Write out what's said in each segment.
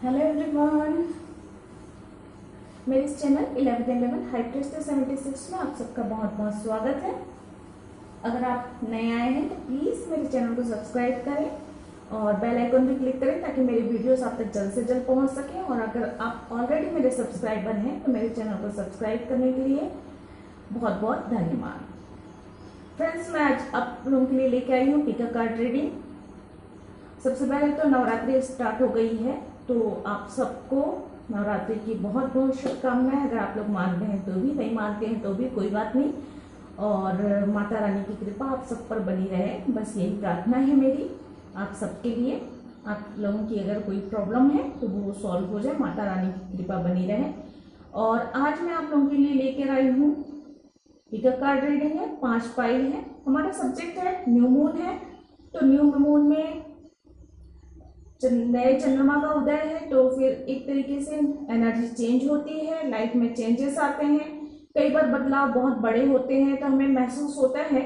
Hello everyone, मेरे इस channel 11 high प्रेस्टर 76 में आप सबका बहुत बहुत स्वागत है। अगर आप नए आए हैं तो प्लीज़ मेरे चैनल को सब्सक्राइब करें और बेल आइकन भी क्लिक करें ताकि मेरी वीडियोस आप तक जल्द से जल्द पहुंच सकें। और अगर आप ऑलरेडी मेरे सब्सक्राइबर हैं तो मेरे चैनल को सब्सक्राइब करने के लिए बहुत बहुत धन्यवाद। फ्रेंड्स, मैं आज आप लोगों के लिए लेके आई हूँ पिका कार्ड रीडिंग। सबसे पहले तो नवरात्रि स्टार्ट हो गई है, तो आप सबको नवरात्रि की बहुत बहुत शुभकामनाएं। अगर आप लोग मानते हैं तो भी, नहीं मानते हैं तो भी कोई बात नहीं। और माता रानी की कृपा आप सब पर बनी रहे, बस यही प्रार्थना है मेरी आप सबके लिए। आप लोगों की अगर कोई प्रॉब्लम है तो वो सॉल्व हो जाए, माता रानी की कृपा बनी रहे। और आज मैं आप लोगों के लिए लेकर आई हूँ पिका कार्ड रीडिंग है, 5 पाइल है। हमारा सब्जेक्ट है न्यू मून है। तो न्यू मून में नए चंद्रमा का उदय है, तो फिर एक तरीके से एनर्जी चेंज होती है, लाइफ में चेंजेस आते हैं। कई बार बदलाव बहुत बड़े होते हैं तो हमें महसूस होता है,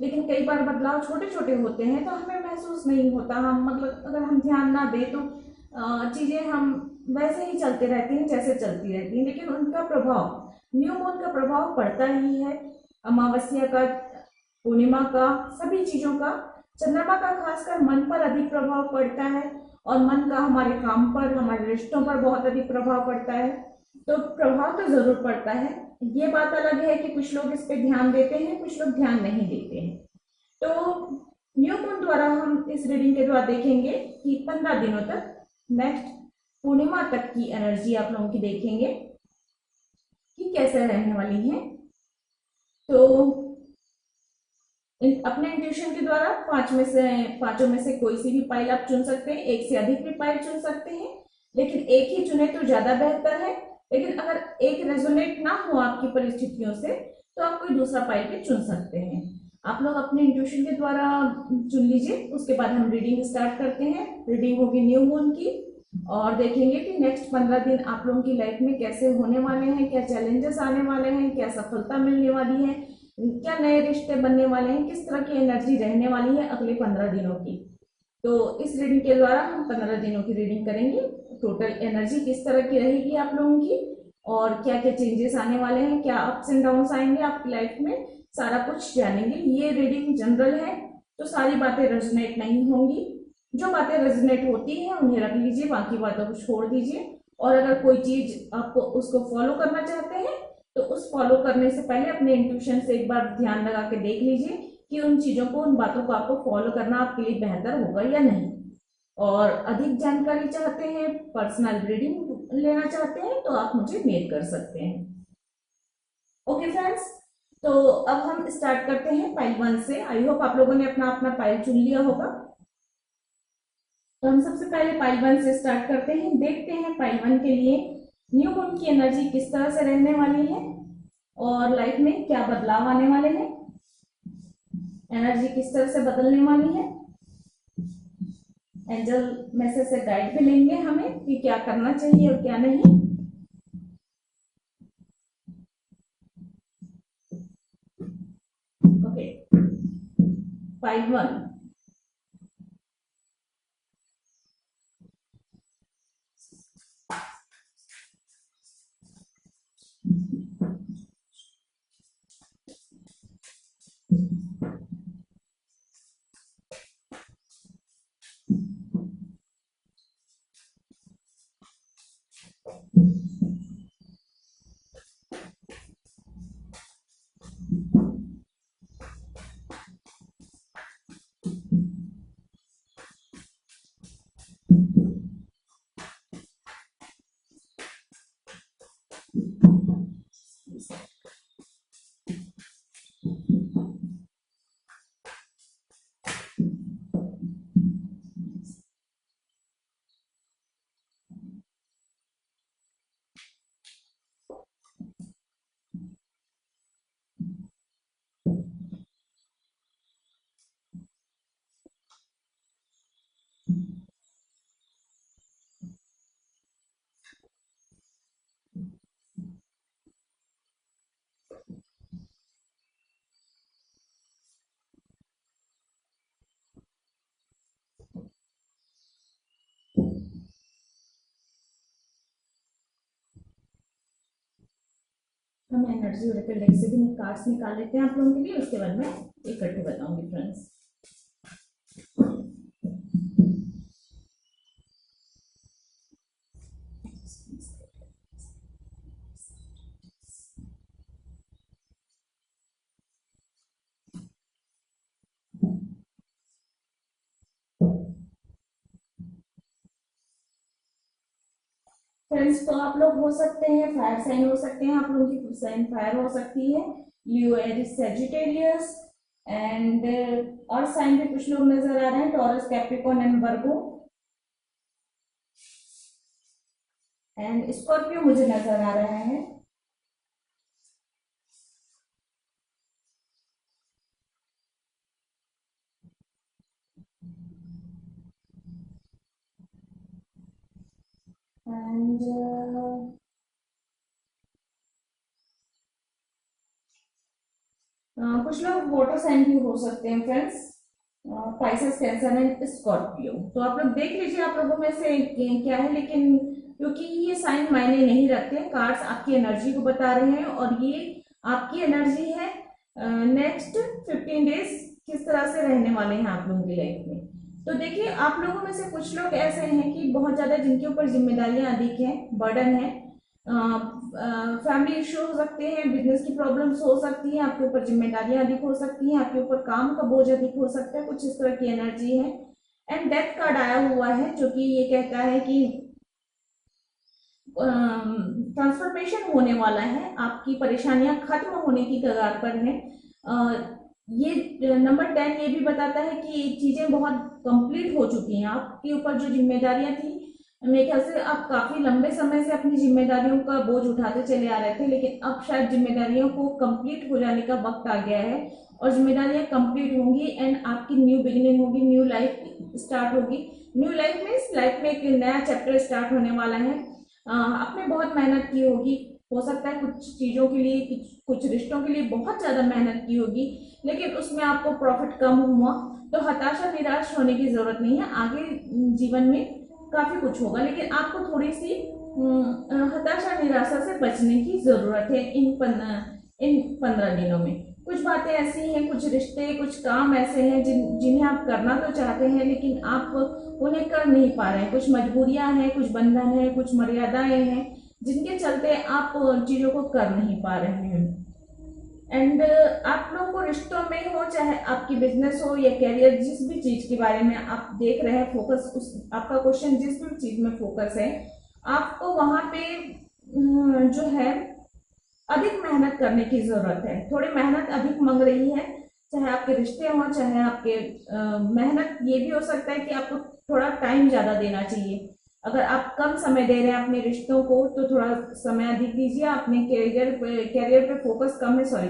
लेकिन कई बार बदलाव छोटे छोटे होते हैं तो हमें महसूस नहीं होता। हम मतलब अगर हम ध्यान ना दें तो चीजें हम वैसे ही चलते रहती हैं जैसे चलती रहती हैं, लेकिन उनका प्रभाव, न्यू मून का प्रभाव पड़ता ही है। अमावस्या का, पूर्णिमा का, सभी चीजों का, चंद्रमा का खासकर मन पर अधिक प्रभाव पड़ता है और मन का हमारे काम पर, हमारे रिश्तों पर बहुत अधिक प्रभाव पड़ता है। तो प्रभाव तो जरूर पड़ता है। ये बात अलग है कि कुछ लोग इस पे ध्यान देते हैं, कुछ लोग ध्यान नहीं देते हैं। तो न्यू मून द्वारा हम इस रीडिंग के द्वारा देखेंगे कि 15 दिनों तक, नेक्स्ट पूर्णिमा तक की एनर्जी आप लोगों की देखेंगे कि कैसे रहने वाली है। तो अपने इंट्यूशन के द्वारा पांचों में से कोई सी भी पाइल आप चुन सकते हैं, एक से अधिक भी पाइल चुन सकते हैं, लेकिन एक ही चुने तो ज्यादा बेहतर है। लेकिन अगर एक रेजोनेट ना हो आपकी परिस्थितियों से तो आप कोई दूसरा पाइल भी चुन सकते हैं। आप लोग अपने इंट्यूशन के द्वारा चुन लीजिए, उसके बाद हम रीडिंग स्टार्ट करते हैं। रीडिंग होगी न्यू मून की और देखेंगे कि नेक्स्ट 15 दिन आप लोगों की लाइफ में कैसे होने वाले हैं, क्या चैलेंजेस आने वाले हैं, क्या सफलता मिलने वाली है, क्या नए रिश्ते बनने वाले हैं, किस तरह की एनर्जी रहने वाली है अगले 15 दिनों की। तो इस रीडिंग के द्वारा हम 15 दिनों की रीडिंग करेंगे। टोटल एनर्जी किस तरह की रहेगी आप लोगों की और क्या क्या चेंजेस आने वाले हैं, क्या अप्स एंड डाउन्स आएंगे आपकी लाइफ में, सारा कुछ जानेंगे। ये रीडिंग जनरल है तो सारी बातें रेजोनेट नहीं होंगी। जो बातें रेजोनेट होती हैं उन्हें रख लीजिए, बाकी बातों को छोड़ दीजिए। और अगर कोई चीज आपको उसको फॉलो करना चाहते हैं तो उस फॉलो करने से पहले अपने इंट्यूशन से एक बार ध्यान लगा के देख लीजिए कि उन चीजों को, उन बातों को आपको फॉलो करना आपके लिए बेहतर होगा या नहीं। और अधिक जानकारी चाहते हैं, पर्सनल रीडिंग लेना चाहते हैं तो आप मुझे मेल कर सकते हैं। ओके फ्रेंड्स, तो अब हम स्टार्ट करते हैं पाइल 1 से। आई होप आप लोगों ने अपना अपना पाइल चुन लिया होगा। तो हम सबसे पहले पाइल 1 से स्टार्ट करते हैं, देखते हैं पाइल 1 के लिए न्यू मून की एनर्जी किस तरह से रहने वाली है और लाइफ में क्या बदलाव आने वाले हैं, एनर्जी किस तरह से बदलने वाली है। एंजल मैसेज से गाइड भी लेंगे हमें कि क्या करना चाहिए और क्या नहीं। Okay, pile 1। हम एनर्जी ओरेकल डेक से भी कार्ड्स निकाल लेते हैं आप लोगों के लिए, उसके बाद मैं इकट्ठे बताऊंगी फ्रेंड्स। फ्रेंड्स तो आप लोग हो सकते हैं फायर साइन हो सकते हैं, आप लोगों की साइन फायर हो सकती है, लियो, एरिस, सेजिटेरियस एंड और साइन भी कुछ लोग नजर आ रहे हैं, taurus, Capricorn and Virgo and Scorpio मुझे नजर आ रहा है। एंड कुछ लोग वाटर साइन भी हो सकते हैं friends, Pisces, cancer and Scorpio. तो आप लोग देख लीजिए आप लोगों में से क्या है, लेकिन क्योंकि ये साइन मायने नहीं रखते, कार्ड्स आपकी एनर्जी को बता रहे हैं और ये आपकी एनर्जी है नेक्स्ट 15 डेज किस तरह से रहने वाले हैं आप लोगों की लाइफ में। तो देखिए आप लोगों में से कुछ लोग ऐसे हैं कि बहुत ज्यादा जिनके ऊपर जिम्मेदारियां अधिक हैं, बर्डन है, फैमिली इश्यू हो सकते हैं, बिजनेस की प्रॉब्लम्स हो सकती है, आपके ऊपर जिम्मेदारियां अधिक हो सकती हैं, आपके ऊपर काम का बोझ अधिक हो सकता है, कुछ इस तरह की एनर्जी है। एंड डेथ कार्ड आया हुआ है जो कि ये कहता है कि ट्रांसफॉर्मेशन होने वाला है, आपकी परेशानियां खत्म होने की कगार पर है। ये नंबर 10 ये भी बताता है कि चीजें बहुत कंप्लीट हो चुकी हैं, आपके ऊपर जो जिम्मेदारियां थी, मेरे ख्याल से आप काफी लंबे समय से अपनी जिम्मेदारियों का बोझ उठाते चले आ रहे थे, लेकिन अब शायद जिम्मेदारियों को कंप्लीट हो जाने का वक्त आ गया है और जिम्मेदारियां कंप्लीट होंगी एंड आपकी न्यू बिगिनिंग होगी, न्यू लाइफ स्टार्ट होगी। न्यू लाइफ मीन्स लाइफ में एक नया चैप्टर स्टार्ट होने वाला है। आपने बहुत मेहनत की होगी, हो सकता है कुछ चीजों के लिए, कुछ रिश्तों के लिए बहुत ज्यादा मेहनत की होगी, लेकिन उसमें आपको प्रॉफिट कम हुआ, तो हताशा निराश होने की जरूरत नहीं है, आगे जीवन में काफी कुछ होगा, लेकिन आपको थोड़ी सी हताशा निराशा से बचने की जरूरत है इन 15 दिनों में। कुछ बातें ऐसी हैं, कुछ रिश्ते, कुछ काम ऐसे हैं जिन्हें आप करना तो चाहते हैं लेकिन आप उन्हें कर नहीं पा रहे हैं, कुछ मजबूरियां हैं, कुछ बंधन है, कुछ मर्यादाएं हैं जिनके चलते आप चीजों को कर नहीं पा रहे हैं। एंड आप लोगों को रिश्तों में हो, चाहे आपकी बिजनेस हो या कैरियर, जिस भी चीज के बारे में आप देख रहे हैं, फोकस उस आपका क्वेश्चन जिस भी चीज में फोकस है, आपको वहां पे जो है अधिक मेहनत करने की जरूरत है, थोड़ी मेहनत अधिक मांग रही है, चाहे आपके रिश्ते हो, चाहे आपके मेहनत ये भी हो सकता है कि आपको थोड़ा टाइम ज्यादा देना चाहिए। अगर आप कम समय दे रहे हैं अपने रिश्तों को तो थोड़ा समय अधिक दीजिए, अपने कैरियर पे फोकस कम है, सॉरी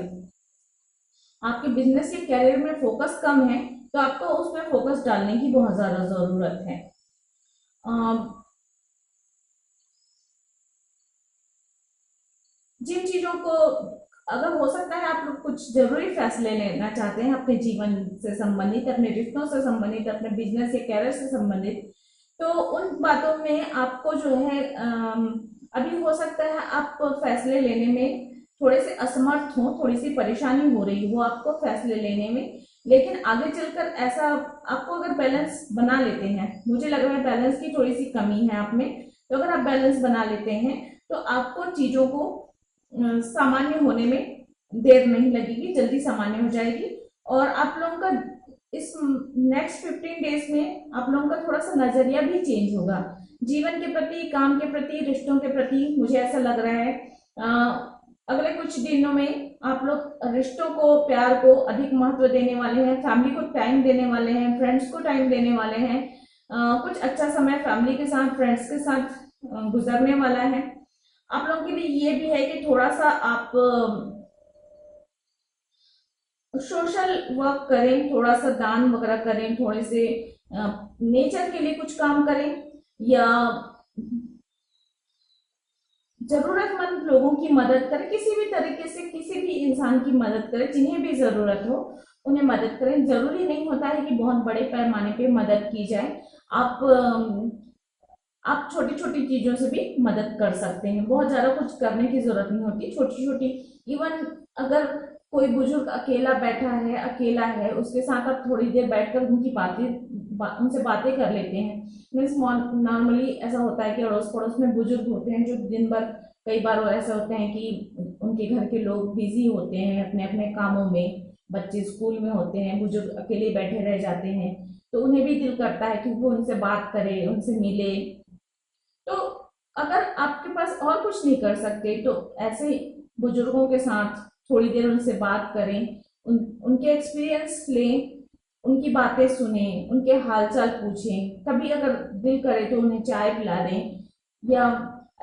आपके बिजनेस या कैरियर में फोकस कम है तो आपको उसमें फोकस डालने की बहुत ज्यादा जरूरत है। जिन चीजों को अगर हो सकता है आप लोग कुछ जरूरी फैसले लेना चाहते हैं अपने जीवन से संबंधित, अपने रिश्तों से संबंधित, अपने बिजनेस या कैरियर से संबंधित, तो उन बातों में आपको जो है अभी हो सकता है आप फैसले लेने में थोड़े से असमर्थ हो, थोड़ी सी परेशानी हो रही हो आपको फैसले लेने में, लेकिन आगे चलकर ऐसा आपको अगर बैलेंस बना लेते हैं, मुझे लग रहा है बैलेंस की थोड़ी सी कमी है आप में, तो अगर आप बैलेंस बना लेते हैं तो आपको चीजों को सामान्य होने में देर नहीं लगेगी, जल्दी सामान्य हो जाएगी। और आप लोगों का इस नेक्स्ट 15 डेज में आप लोगों का थोड़ा सा नजरिया भी चेंज होगा जीवन के प्रति, काम के प्रति, रिश्तों के प्रति, मुझे ऐसा लग रहा है। अगले कुछ दिनों में आप लोग रिश्तों को, प्यार को अधिक महत्व देने वाले हैं, फैमिली को टाइम देने वाले हैं, फ्रेंड्स को टाइम देने वाले हैं, कुछ अच्छा समय फैमिली के साथ, फ्रेंड्स के साथ गुजरने वाला है। आप लोगों के लिए ये भी है कि थोड़ा सा आप सोशल वर्क करें, थोड़ा सा दान वगैरह करें, थोड़े से नेचर के लिए कुछ काम करें, या जरूरतमंद लोगों की मदद करें, किसी भी तरीके से किसी भी इंसान की मदद करें, जिन्हें भी जरूरत हो उन्हें मदद करें। जरूरी नहीं होता है कि बहुत बड़े पैमाने पे मदद की जाए, आप आप छोटी छोटी चीजों से भी मदद कर सकते हैं, बहुत ज्यादा कुछ करने की जरूरत नहीं होती, छोटी छोटी। इवन अगर कोई बुजुर्ग अकेला बैठा है, अकेला है, उसके साथ आप थोड़ी देर बैठकर उनसे बातें कर लेते हैं। मीन्स नॉर्मली ऐसा होता है कि अड़ोस पड़ोस में बुजुर्ग होते हैं जो दिन भर, कई बार वो ऐसे होते हैं कि उनके घर के लोग बिजी होते हैं अपने अपने कामों में, बच्चे स्कूल में होते हैं, बुजुर्ग अकेले बैठे रह जाते हैं, तो उन्हें भी दिल करता है कि वो उनसे बात करे, उनसे मिले। तो अगर आपके पास और कुछ नहीं कर सकते तो ऐसे बुजुर्गों के साथ थोड़ी देर उनसे बात करें, उनके एक्सपीरियंस लें, उनकी बातें सुने, उनके हालचाल पूछें, कभी अगर दिल करे तो उन्हें चाय पिला दें, या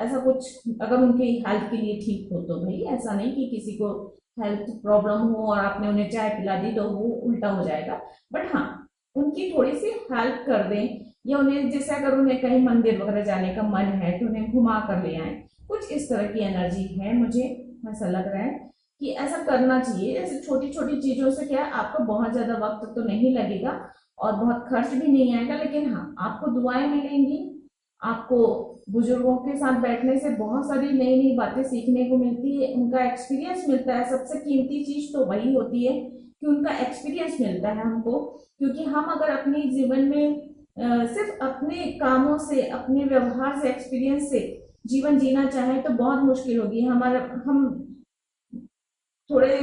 ऐसा कुछ अगर उनकी हेल्थ के लिए ठीक हो तो। भाई ऐसा नहीं कि किसी को हेल्थ प्रॉब्लम हो और आपने उन्हें चाय पिला दी तो वो उल्टा हो जाएगा, बट हाँ उनकी थोड़ी सी हेल्प कर दें, या उन्हें जैसे अगर उन्हें कहीं मंदिर वगैरह जाने का मन है तो उन्हें घुमा कर ले आए। कुछ इस तरह की एनर्जी है, मुझे ऐसा लग रहा है कि ऐसा करना चाहिए। ऐसे छोटी छोटी चीजों से क्या है, आपको बहुत ज्यादा वक्त तो नहीं लगेगा और बहुत खर्च भी नहीं आएगा, लेकिन हाँ आपको दुआएं मिलेंगी, आपको बुजुर्गों के साथ बैठने से बहुत सारी नई नई बातें सीखने को मिलती है, उनका एक्सपीरियंस मिलता है। सबसे कीमती चीज तो वही होती है कि उनका एक्सपीरियंस मिलता है हमको, क्योंकि हम अगर अपने जीवन में सिर्फ अपने कामों से, अपने व्यवहार से, एक्सपीरियंस से जीवन जीना चाहें तो बहुत मुश्किल होगी। हमारा हम थोड़े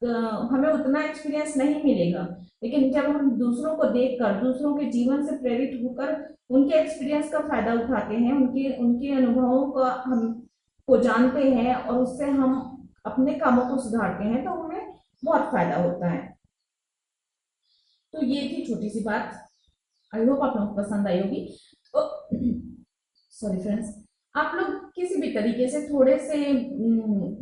हमें उतना एक्सपीरियंस नहीं मिलेगा, लेकिन जब हम दूसरों को देखकर, दूसरों के जीवन से प्रेरित होकर उनके एक्सपीरियंस का फायदा उठाते हैं, उनके उनके अनुभवों का हम को जानते हैं और उससे हम अपने कामों को सुधारते हैं, तो हमें बहुत फायदा होता है। तो ये थी छोटी सी बात, आई होप आप लोगों को पसंद आई होगी। तो सॉरी फ्रेंड्स, आप लोग किसी भी तरीके से थोड़े से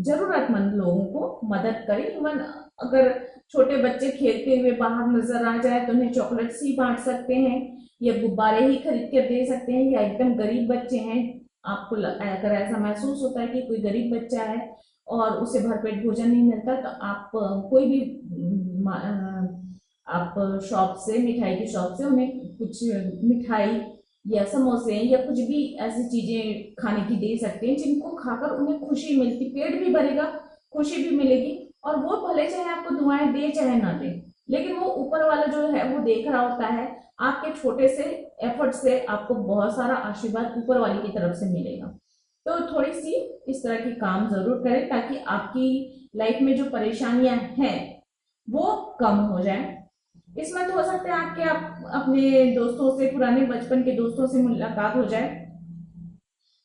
जरूरतमंद लोगों को मदद करें। इवन अगर छोटे बच्चे खेलते हुए बाहर नजर आ जाए तो उन्हें चॉकलेट्स ही बांट सकते हैं, या गुब्बारे ही खरीद कर दे सकते हैं, या एकदम गरीब बच्चे हैं, आपको अगर ऐसा महसूस होता है कि कोई गरीब बच्चा है और उसे भरपेट भोजन नहीं मिलता, तो आप कोई भी आप शॉप से, मिठाई की शॉप से उन्हें कुछ मिठाई या समोसे या कुछ भी ऐसी चीजें खाने की दे सकते हैं जिनको खाकर उन्हें खुशी मिलती, पेट भी भरेगा, खुशी भी मिलेगी, और वो भले चाहे आपको दुआएं दे चाहे ना दे, लेकिन वो ऊपर वाला जो है वो देख रहा होता है। आपके छोटे से एफर्ट से आपको बहुत सारा आशीर्वाद ऊपर वाले की तरफ से मिलेगा। तो थोड़ी सी इस तरह की काम जरूर करें ताकि आपकी लाइफ में जो परेशानियां हैं वो कम हो जाए। इसमें तो हो सकता है आपके आप अपने दोस्तों से, पुराने बचपन के दोस्तों से मुलाकात हो जाए,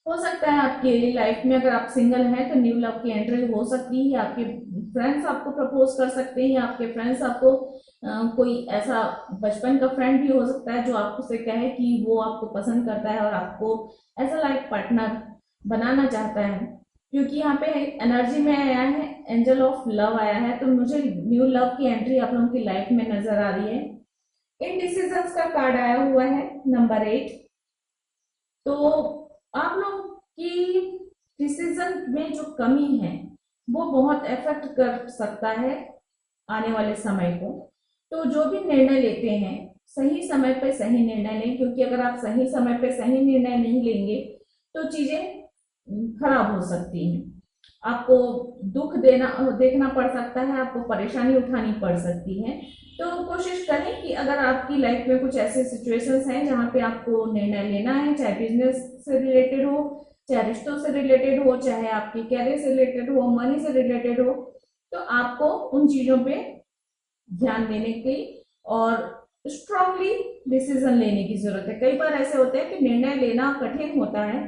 हो सकता है आपके लाइफ में अगर आप सिंगल हैं तो न्यू लव की एंट्री हो सकती है, आपके फ्रेंड्स आपको प्रपोज कर सकते हैं, आपके फ्रेंड्स आपको कोई ऐसा बचपन का फ्रेंड भी हो सकता है जो आपसे कहे कि वो आपको पसंद करता है और आपको एज अ लाइफ पार्टनर बनाना चाहता है। क्योंकि यहाँ पे एनर्जी में आया है, एंजल ऑफ लव आया है, तो मुझे न्यू लव की एंट्री आप लोगों की लाइफ में नजर आ रही है। इनडिसीजंस का कार्ड आया हुआ है नंबर 8। तो आप लोग की डिसीजन में जो कमी है वो बहुत इफेक्ट कर सकता है आने वाले समय को। तो जो भी निर्णय लेते हैं सही समय पे सही निर्णय लें, क्योंकि अगर आप सही समय पे सही निर्णय नहीं लेंगे तो चीजें खराब हो सकती हैं, आपको दुख देखना पड़ सकता है, आपको परेशानी उठानी पड़ सकती है। तो कोशिश करें कि अगर आपकी लाइफ में कुछ ऐसे सिचुएशंस हैं जहाँ पे आपको निर्णय लेना है, चाहे बिजनेस से रिलेटेड हो, चाहे रिश्तों से रिलेटेड हो, चाहे आपके कैरियर से रिलेटेड हो, मनी से रिलेटेड हो, तो आपको उन चीजों पे ध्यान देने की और स्ट्रांगली डिसीजन लेने की जरूरत है। कई बार ऐसे होते हैं कि निर्णय लेना कठिन होता है,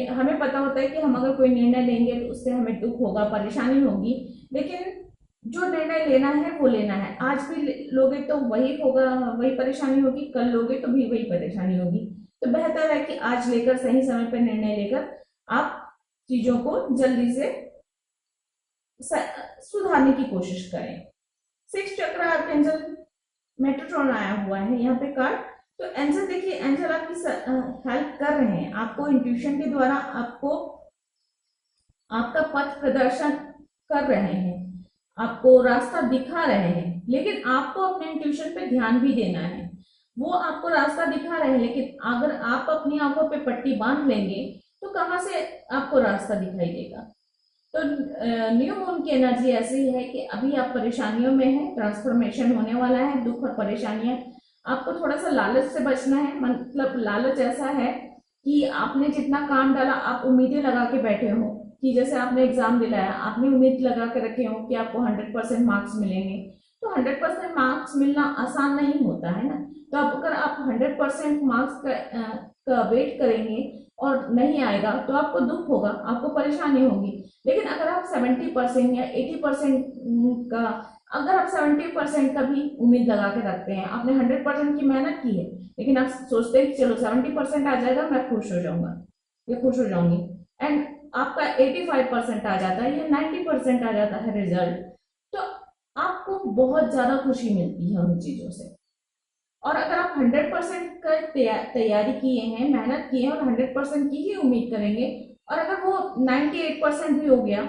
हमें पता होता है कि हम अगर कोई निर्णय लेंगे तो उससे हमें दुख होगा, परेशानी होगी, लेकिन जो निर्णय लेना है वो लेना है। आज भी लोगे तो वही होगा, वही परेशानी होगी, कल लोगे तो भी वही परेशानी होगी। तो बेहतर है कि आज लेकर सही समय पर निर्णय लेकर आप चीजों को जल्दी से सुधारने की कोशिश करें। 6 चक्र आर्कएंजल मेट्रोट्रॉन आया हुआ है यहाँ पे कार्ड। तो एंजल देखिए, एंजल आपकी हेल्प कर रहे हैं, आपको इंट्यूशन के द्वारा आपको आपका पथ प्रदर्शन कर रहे हैं, आपको रास्ता दिखा रहे हैं, लेकिन आपको अपने इंट्यूशन पे ध्यान भी देना है। वो आपको रास्ता दिखा रहे हैं, लेकिन अगर आप अपनी आंखों पे पट्टी बांध लेंगे तो कहाँ से आपको रास्ता दिखाई देगा। तो न्यू मून की एनर्जी ऐसी है कि अभी आप परेशानियों में हैं, ट्रांसफॉर्मेशन होने वाला है, दुख और परेशानियां, आपको थोड़ा सा लालच से बचना है। मतलब लालच ऐसा है कि आपने जितना काम डाला, आप उम्मीदें लगा के बैठे हो कि जैसे आपने एग्जाम दिलाया, आपने उम्मीद लगा के रखे हो कि आपको 100% मार्क्स मिलेंगे, तो 100% मार्क्स मिलना आसान नहीं होता है ना। तो अब अगर आप 100% मार्क्स का वेट करेंगे और नहीं आएगा तो आपको दुख होगा, आपको परेशानी होगी। लेकिन अगर आप 70% या 80% का, अगर आप 70% का भी उम्मीद लगा के रखते हैं, आपने 100% की मेहनत की है, लेकिन आप सोचते हैं कि चलो 70% आ जाएगा, मैं खुश हो जाऊंगा या खुश हो जाऊंगी, एंड आपका 85% आ जाता है या 90% आ जाता है रिजल्ट, तो आपको बहुत ज्यादा खुशी मिलती है उन चीजों से। और अगर आप 100% का तैयारी किए हैं, मेहनत की है और 100% की ही उम्मीद करेंगे, और अगर वो 98% भी हो गया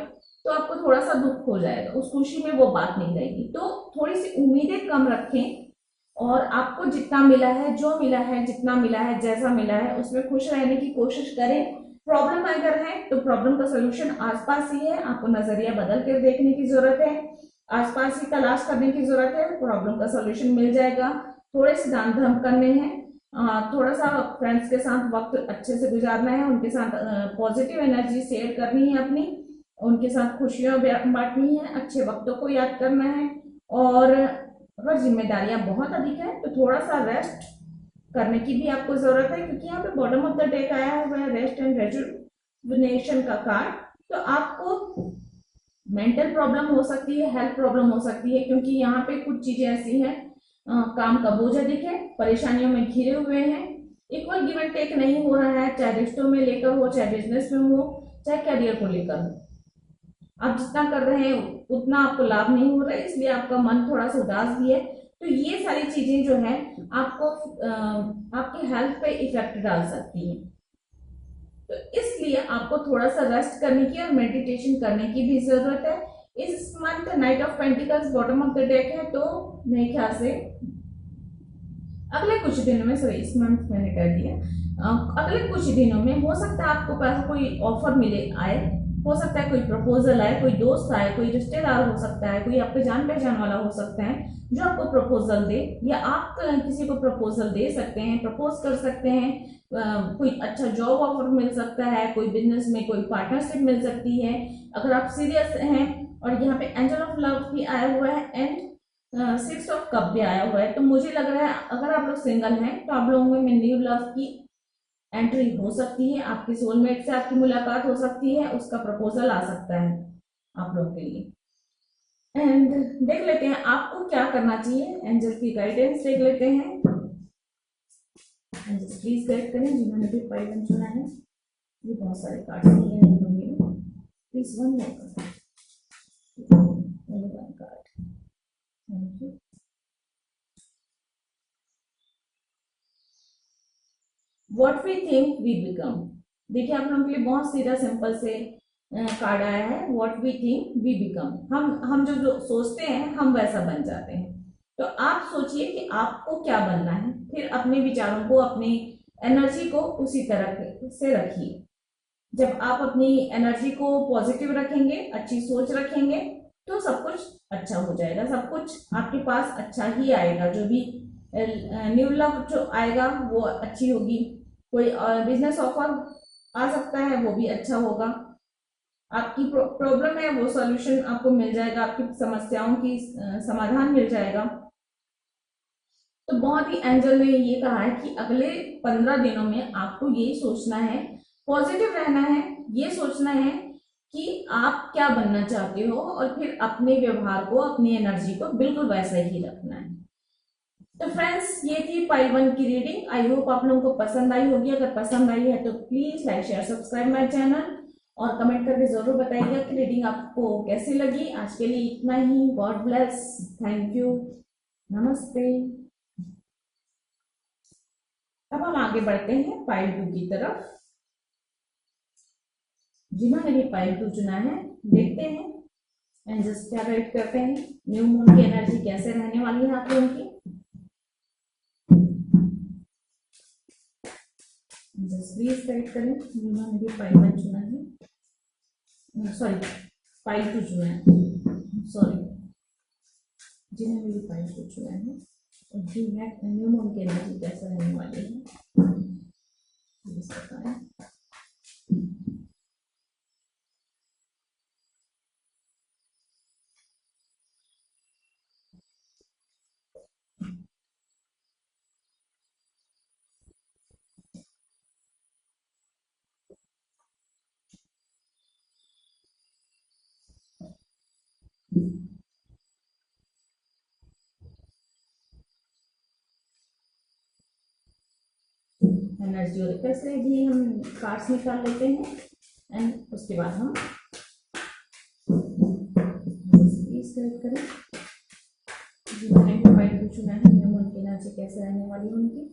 तो आपको थोड़ा सा दुख हो जाएगा, उस खुशी में वो बात नहीं रहेगी। तो थोड़ी सी उम्मीदें कम रखें और आपको जितना मिला है, जो मिला है, जितना मिला है, जैसा मिला है, उसमें खुश रहने की कोशिश करें। प्रॉब्लम अगर है तो प्रॉब्लम का सोल्यूशन आसपास ही है, आपको नजरिया बदल कर देखने की जरूरत है, आसपास ही तलाश करने की जरूरत है, प्रॉब्लम का सोल्यूशन मिल जाएगा। थोड़े से दान धर्म करने हैं, थोड़ा सा फ्रेंड्स के साथ वक्त अच्छे से गुजारना है, उनके साथ पॉजिटिव एनर्जी शेयर करनी है अपनी, उनके साथ खुशियां बांटनी है, अच्छे वक्तों को याद करना है। और अगर जिम्मेदारियां बहुत अधिक है तो थोड़ा सा रेस्ट करने की भी आपको जरूरत है, क्योंकि यहाँ पे बॉटम ऑफ द डेक आया हुआ है रेस्ट एंड रेजुविनेशन का कार्ड। तो आपको मेंटल प्रॉब्लम हो सकती है, हेल्थ प्रॉब्लम हो सकती है, क्योंकि यहाँ पे कुछ चीजें ऐसी हैं, काम का बोझ अधिक है, परेशानियों में घिरे हुए हैं, इक्वल गिव एंड टेक नहीं हो रहा है, चाहे रिश्तों में लेकर हो, चाहे बिजनेस में हो, चाहे करियर को लेकर हो। आप जितना कर रहे हैं उतना आपको लाभ नहीं हो रहा है, इसलिए आपका मन थोड़ा सा उदास भी है। तो ये सारी चीजें जो है आपको आपकी हेल्थ पे इफेक्ट डाल सकती है। तो इसलिए आपको थोड़ा सा रेस्ट करने की और मेडिटेशन करने की भी जरूरत है। इस month night of pentacles bottom of the deck है, तो मेरे ख्याल से अगले कुछ दिनों में, सॉरी इस मंथ मैंने कर दिया, अगले कुछ दिनों में हो सकता है आपको पास कोई ऑफर मिले आए, हो सकता है कोई प्रपोजल आए, कोई दोस्त आए, कोई रिश्तेदार हो सकता है, कोई आपके जान पहचान वाला हो सकता है जो आपको प्रपोजल दे, या आप किसी को प्रपोजल दे सकते हैं, प्रपोज कर सकते हैं। कोई अच्छा जॉब ऑफर मिल सकता है, कोई बिजनेस में कोई पार्टनरशिप मिल सकती है अगर आप सीरियस हैं। और यहाँ पे एंजल ऑफ लव भी आया हुआ है एंड 6 ऑफ कप भी आया हुआ है। तो मुझे लग रहा है अगर आप लोग सिंगल हैं तो आप लोगों में न्यू लव की एंट्री हो सकती है, आपकी सोलमेट से आपकी मुलाकात हो सकती है, उसका प्रपोजल आ सकता है आप लोग के लिए। एंड देख लेते हैं आपको क्या करना चाहिए, एंजल की गाइडेंस देख लेते हैं। एंजल प्लीज गाइड करें जिन्होंने भी पाइलन चुना है। ये बहुत सारे कार्ड नहीं होंगे, please one more card. Thank you. What we think we become. देखिए आप लोगों के लिए बहुत सीधा सिंपल से कार्ड आया है, what we think we become. हम जो सोचते हैं हम वैसा बन जाते हैं। तो आप सोचिए कि आपको क्या बनना है, फिर अपने विचारों को, अपनी एनर्जी को उसी तरह से रखिए। जब आप अपनी एनर्जी को पॉजिटिव रखेंगे, अच्छी सोच रखेंगे, तो सब कुछ अच्छा हो जाएगा, सब कुछ आपके पास अच्छा ही आएगा। जो भी न्यू लव जो आएगा वो अच्छी होगी, कोई बिजनेस ऑफर आ सकता है वो भी अच्छा होगा, आपकी प्रॉब्लम है वो सॉल्यूशन आपको मिल जाएगा, आपकी समस्याओं की समाधान मिल जाएगा। तो बहुत ही एंजल ने ये कहा है कि अगले 15 दिनों में आपको ये सोचना है, पॉजिटिव रहना है, ये सोचना है कि आप क्या बनना चाहते हो, और फिर अपने व्यवहार को, अपनी एनर्जी को बिल्कुल वैसा ही रखना है। तो फ्रेंड्स ये थी पाइल 1 की रीडिंग। आई होप आप लोगों को पसंद आई होगी। अगर पसंद आई है तो please like share subscribe my channel, और कमेंट करके जरूर बताइएगा कि रीडिंग आपको कैसी लगी। आज के लिए इतना ही। गॉड ब्लेस, थैंक यू, नमस्ते। अब हम आगे बढ़ते हैं पाइल 2 की तरफ। जिन्होंने भी पाइल 2 चुना है देखते हैं एंजल्स क्या गाइड करते हैं, न्यू मून की एनर्जी कैसे रहने वाली है आप लोगों की। जस्ट प्लीज टाइप करें। जिन्होंने भी फाइल 1 चुना है, सॉरी फाइल 2 चुना है, सॉरी, जिन्होंने भी फाइल 2 चुना है, न्यूमन के एनर्जी कैसा रहने वाली है बताएं। एनर्जी और कैसे भी हम कार्ड्स निकाल लेते हैं एंड उसके बाद हम सेलेक्ट करें। जिन्होंने भी फाइल 2 चुना है, न्यूमन की एनर्जी कैसे रहने वाली है उनकी।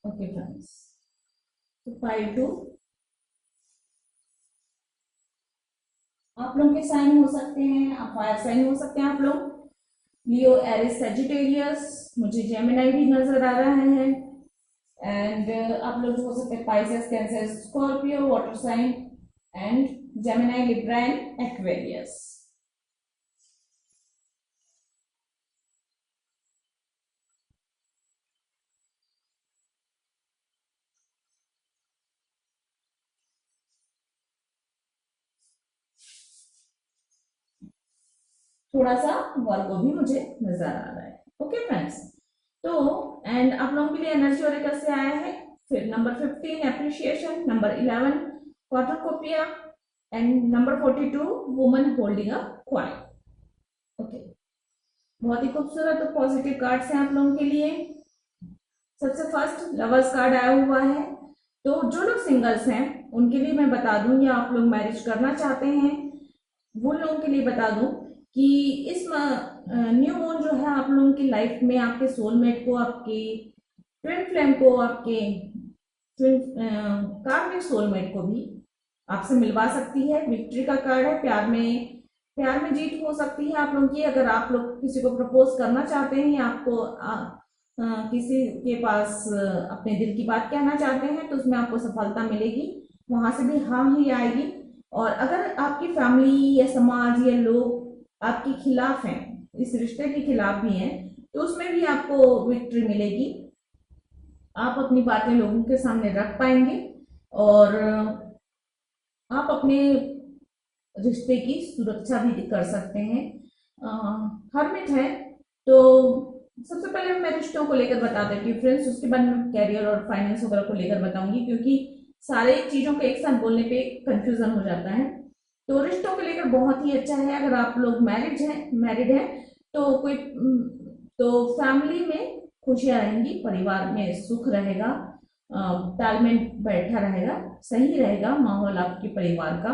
ओके फ्रेंड्स, तो फाइल 2 आप लोग के साइन हो सकते हैं, आप फायर साइन हो सकते हैं आप लोग, लियो, एरिस, सेजिटेरियस, मुझे जेमिनी भी नजर आ रहा है, एंड आप लोग जो हो सकते हैं Pisces, Cancer, Scorpio, water sign and Gemini, Libra and Aquarius. थोड़ा सा वर्गो भी मुझे नजर आ रहा है। ओके फ्रेंड्स, तो एंड आप लोगों के लिए एनर्जी और कैसे आया है। फिर number 15 appreciation, number 11 quartercopia and number 42 woman holding a coin. Okay, बहुत ही खूबसूरत और पॉजिटिव कार्ड्स हैं आप लोगों के लिए। सबसे फर्स्ट लवर्स कार्ड आया हुआ है, तो जो लोग सिंगल्स हैं उनके लिए मैं बता दूं, या आप लोग मैरिज करना चाहते हैं वो लोगों के लिए बता दूं कि इस न्यू मून जो है आप लोगों की लाइफ में आपके सोलमेट को, आपके ट्विन फ्लेम को, आपके ट्विन कार्मिक सोलमेट को भी आपसे मिलवा सकती है। विक्ट्री का कार्ड है, प्यार में जीत हो सकती है आप लोगों की। अगर आप लोग किसी को प्रपोज करना चाहते हैं या आपको किसी के पास अपने दिल की बात कहना चाहते हैं तो उसमें आपको सफलता मिलेगी, वहां से भी हाँ ही आएगी। और अगर आपकी फैमिली या समाज या लोग आपके खिलाफ हैं, इस रिश्ते के खिलाफ भी हैं, तो उसमें भी आपको विक्ट्री मिलेगी। आप अपनी बातें लोगों के सामने रख पाएंगे और आप अपने रिश्ते की सुरक्षा भी कर सकते हैं। हरमिट है, तो सबसे पहले मैं रिश्तों को लेकर बता देती हूँ फ्रेंड्स, उसके बाद मैं कैरियर और फाइनेंस वगैरह को लेकर बताऊंगी, क्योंकि सारे चीजों को एक साथ बोलने पे कंफ्यूजन हो जाता है। तो रिश्तों को लेकर बहुत ही अच्छा है। अगर आप लोग मैरिड हैं तो तो फैमिली में खुशियां रहेंगी, परिवार में सुख रहेगा, तालमेल बैठा रहेगा, सही रहेगा माहौल आपके परिवार का,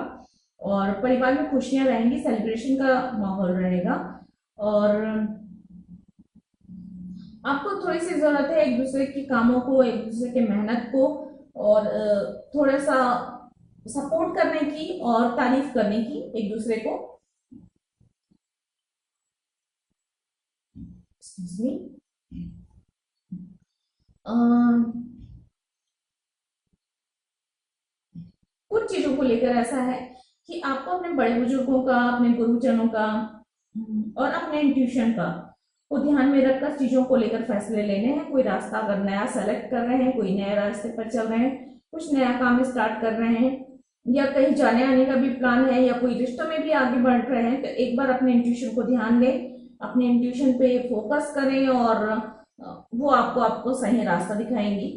और परिवार में खुशियां रहेंगी, सेलिब्रेशन का माहौल रहेगा। और आपको थोड़ी सी जरूरत है एक दूसरे के कामों को, एक दूसरे के मेहनत को, और थोड़ा सा सपोर्ट करने की और तारीफ करने की एक दूसरे को। कुछ चीजों को लेकर ऐसा है कि आपको अपने बड़े बुजुर्गों का, अपने गुरुजनों का और अपने इंट्यूशन का को ध्यान में रखकर चीजों को लेकर फैसले लेने हैं। कोई रास्ता अगर नया सेलेक्ट कर रहे हैं, कोई नए रास्ते पर चल रहे हैं, कुछ नया काम स्टार्ट कर रहे हैं, या कहीं जाने आने का भी प्लान है, या कोई रिश्तों में भी आगे बढ़ रहे हैं, तो एक बार अपने इंट्यूशन को ध्यान दें, अपने इंट्यूशन पे फोकस करें और वो आपको सही रास्ता दिखाएंगी।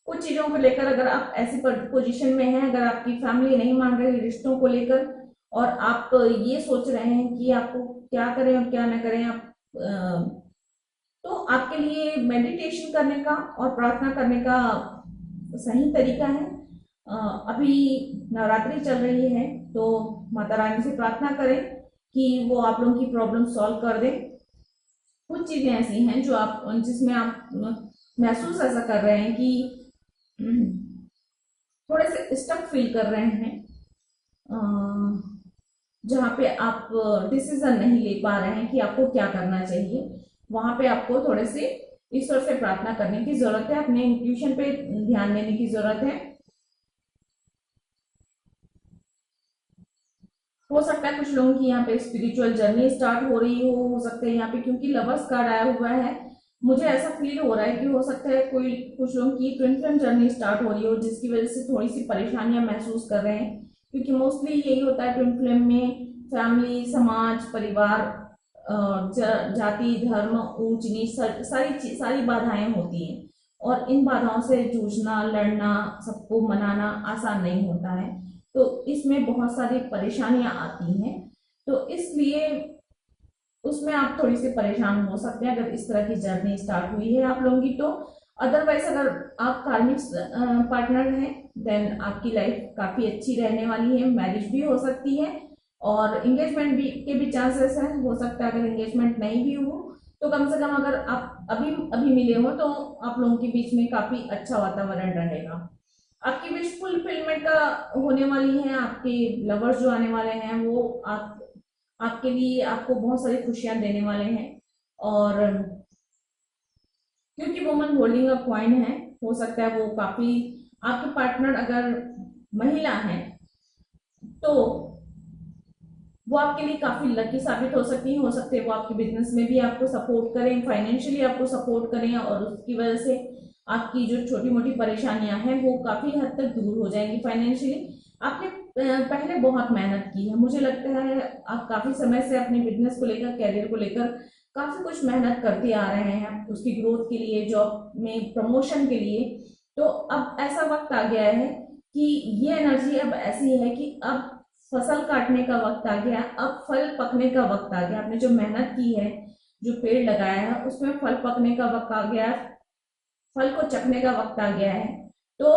कुछ चीजों को लेकर अगर आप ऐसी पोजीशन में हैं, अगर आपकी फैमिली नहीं मान रही रिश्तों को लेकर और आप ये सोच रहे हैं कि आपको क्या करें और क्या ना करें, आप तो आपके लिए मेडिटेशन करने का और प्रार्थना करने का सही तरीका है। अभी नवरात्रि चल रही है, तो माता रानी से प्रार्थना करें कि वो आप लोगों की प्रॉब्लम सॉल्व कर दें। कुछ चीजें ऐसी हैं जिसमें आप महसूस ऐसा कर रहे हैं कि थोड़े से स्टक फील कर रहे हैं, जहाँ पे आप डिसीजन नहीं ले पा रहे हैं कि आपको क्या करना चाहिए, वहां पे आपको थोड़े से ईश्वर से प्रार्थना करने की जरूरत है, अपने इंट्यूशन पे ध्यान देने की जरूरत है। हो सकता है कुछ लोगों की यहाँ पे स्पिरिचुअल जर्नी स्टार्ट हो सकता है यहाँ पे, क्योंकि लवर्स कार्ड आया हुआ है, मुझे ऐसा फील हो रहा है कि हो सकता है कोई कुछ लोगों की ट्विन फ्लेम जर्नी स्टार्ट हो रही हो, जिसकी वजह से थोड़ी सी परेशानियां महसूस कर रहे हैं, क्योंकि मोस्टली यही होता है ट्विन फ्लेम में, फैमिली, समाज, परिवार, जाति, धर्म, ऊंच नीच, सारी बाधाएं होती हैं, और इन बाधाओं से जूझना, लड़ना, सबको मनाना आसान नहीं होता है, तो इसमें बहुत सारी परेशानियां आती हैं, तो इसलिए उसमें आप थोड़ी सी परेशान हो सकते हैं अगर इस तरह की जर्नी स्टार्ट हुई है आप लोगों की तो। अदरवाइज अगर आप कार्मिक पार्टनर हैं, देन आपकी लाइफ काफी अच्छी रहने वाली है, मैरिज भी हो सकती है, और एंगेजमेंट भी के भी चांसेस हैं, हो सकता है अगर एंगेजमेंट नहीं भी हो तो कम से कम अगर आप अभी अभी मिले हो तो आप लोगों के बीच में काफी अच्छा वातावरण रहेगा। आपकी विश फुलफिलमेंट का होने वाली है, आपके लवर्स जो आने वाले हैं वो आपके लिए आपको बहुत सारी खुशियां देने वाले हैं, और क्योंकि वुमन होल्डिंग अ कॉइन है, हो सकता है वो काफी, आपके पार्टनर अगर महिला है तो वो आपके लिए काफी लकी साबित हो सकते हैं वो आपके बिजनेस में भी आपको सपोर्ट करें, फाइनेंशियली आपको सपोर्ट करें, और उसकी वजह से आपकी जो छोटी मोटी परेशानियां हैं वो काफी हद तक दूर हो जाएंगी फाइनेंशियली। आपने पहले बहुत मेहनत की है, मुझे लगता है आप काफी समय से अपने बिजनेस को लेकर, कैरियर को लेकर काफी कुछ मेहनत करते आ रहे हैं उसकी ग्रोथ के लिए, जॉब में प्रमोशन के लिए, तो अब ऐसा वक्त आ गया है कि ये एनर्जी अब ऐसी है कि अब फसल काटने का वक्त आ गया, अब फल पकने का वक्त आ गया, आपने जो मेहनत की है, जो पेड़ लगाया है उसमें फल पकने का वक्त आ गया, फल को चखने का वक्त आ गया है। तो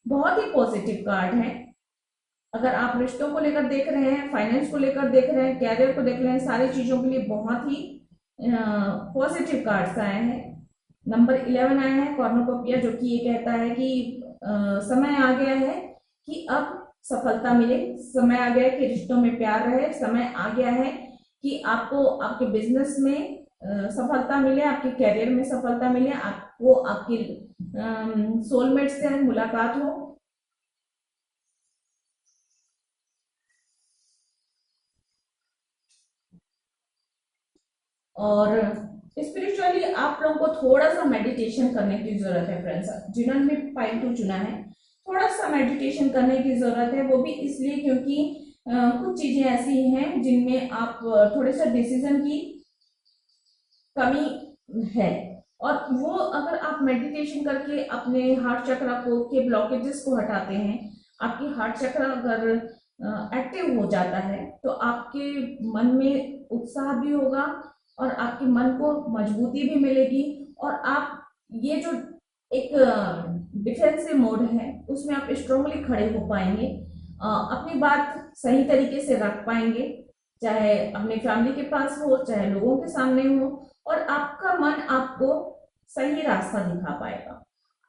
बहुत ही पॉजिटिव कार्ड है, अगर आप रिश्तों को लेकर देख रहे हैं, फाइनेंस को लेकर देख रहे हैं, कैरियर को देख रहे हैं, सारी चीजों के लिए बहुत ही पॉजिटिव कार्ड्स आए हैं। नंबर 11 आया है कॉर्नोकोपिया, जो कि ये कहता है कि समय आ गया है कि अब सफलता मिले, समय आ गया है कि रिश्तों में प्यार रहे, समय आ गया है कि आपको आपके बिजनेस में सफलता मिले, आपके कैरियर में सफलता मिले, आपको आपकी सोलमेट से मुलाकात हो। और स्पिरिचुअली आप लोगों को थोड़ा सा मेडिटेशन करने की जरूरत है फ्रेंड्स, जिन्होंने भी पाइल 2 चुना है, थोड़ा सा मेडिटेशन करने की जरूरत है, वो भी इसलिए क्योंकि कुछ चीजें ऐसी हैं जिनमें आप थोड़े से डिसीजन की कमी है, और वो अगर आप मेडिटेशन करके अपने हार्ट चक्र को के ब्लॉकेजेस को हटाते हैं, आपकी हार्ट चक्र अगर एक्टिव हो जाता है तो आपके मन में उत्साह भी होगा, और आपके मन को मजबूती भी मिलेगी, और आप ये जो एक डिफेंसिव मोड है उसमें आप स्ट्रांगली खड़े हो पाएंगे, अपनी बात सही तरीके से रख पाएंगे, चाहे अपने फैमिली के पास हो, चाहे लोगों के सामने हो, और आपका मन आपको सही रास्ता दिखा पाएगा।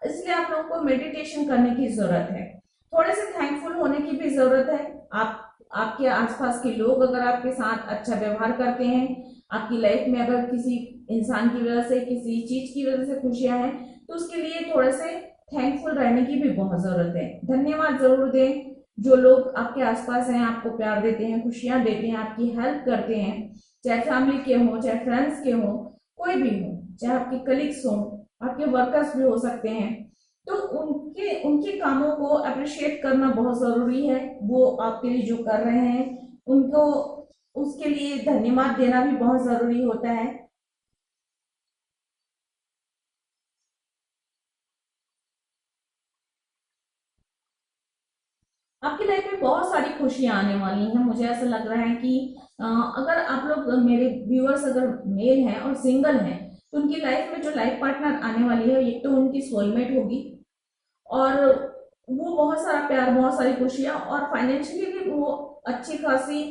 इसलिए आप लोगों को मेडिटेशन करने की जरूरत है, थोड़े से थैंकफुल होने की भी जरूरत है। आप आपके आसपास के लोग अगर आपके साथ अच्छा व्यवहार करते हैं, आपकी लाइफ में अगर किसी इंसान की वजह से, किसी चीज की वजह से खुशियां हैं, तो उसके लिए थोड़े से थैंकफुल रहने की भी बहुत जरूरत है, धन्यवाद जरूर दें। जो लोग आपके आसपास हैं, आपको प्यार देते हैं, खुशियां देते हैं, आपकी हेल्प करते हैं, चाहे फैमिली के हों, चाहे फ्रेंड्स के हों, कोई भी हो, चाहे आपके कलीग्स हों, आपके वर्कर्स भी हो सकते हैं, तो उनके उनके कामों को अप्रिशिएट करना बहुत जरूरी है, वो आपके लिए जो कर रहे हैं उनको उसके लिए धन्यवाद देना भी बहुत जरूरी होता है। आपकी लाइफ में बहुत सारी खुशियां आने वाली हैं, मुझे ऐसा लग रहा है कि अगर आप लोग मेरे व्यूअर्स अगर मेल हैं और सिंगल हैं, तो उनकी लाइफ में जो लाइफ पार्टनर आने वाली है एक तो उनकी सोलमेट होगी, और वो बहुत सारा प्यार, बहुत सारी खुशियां, और फाइनेंशियली भी वो अच्छी खासी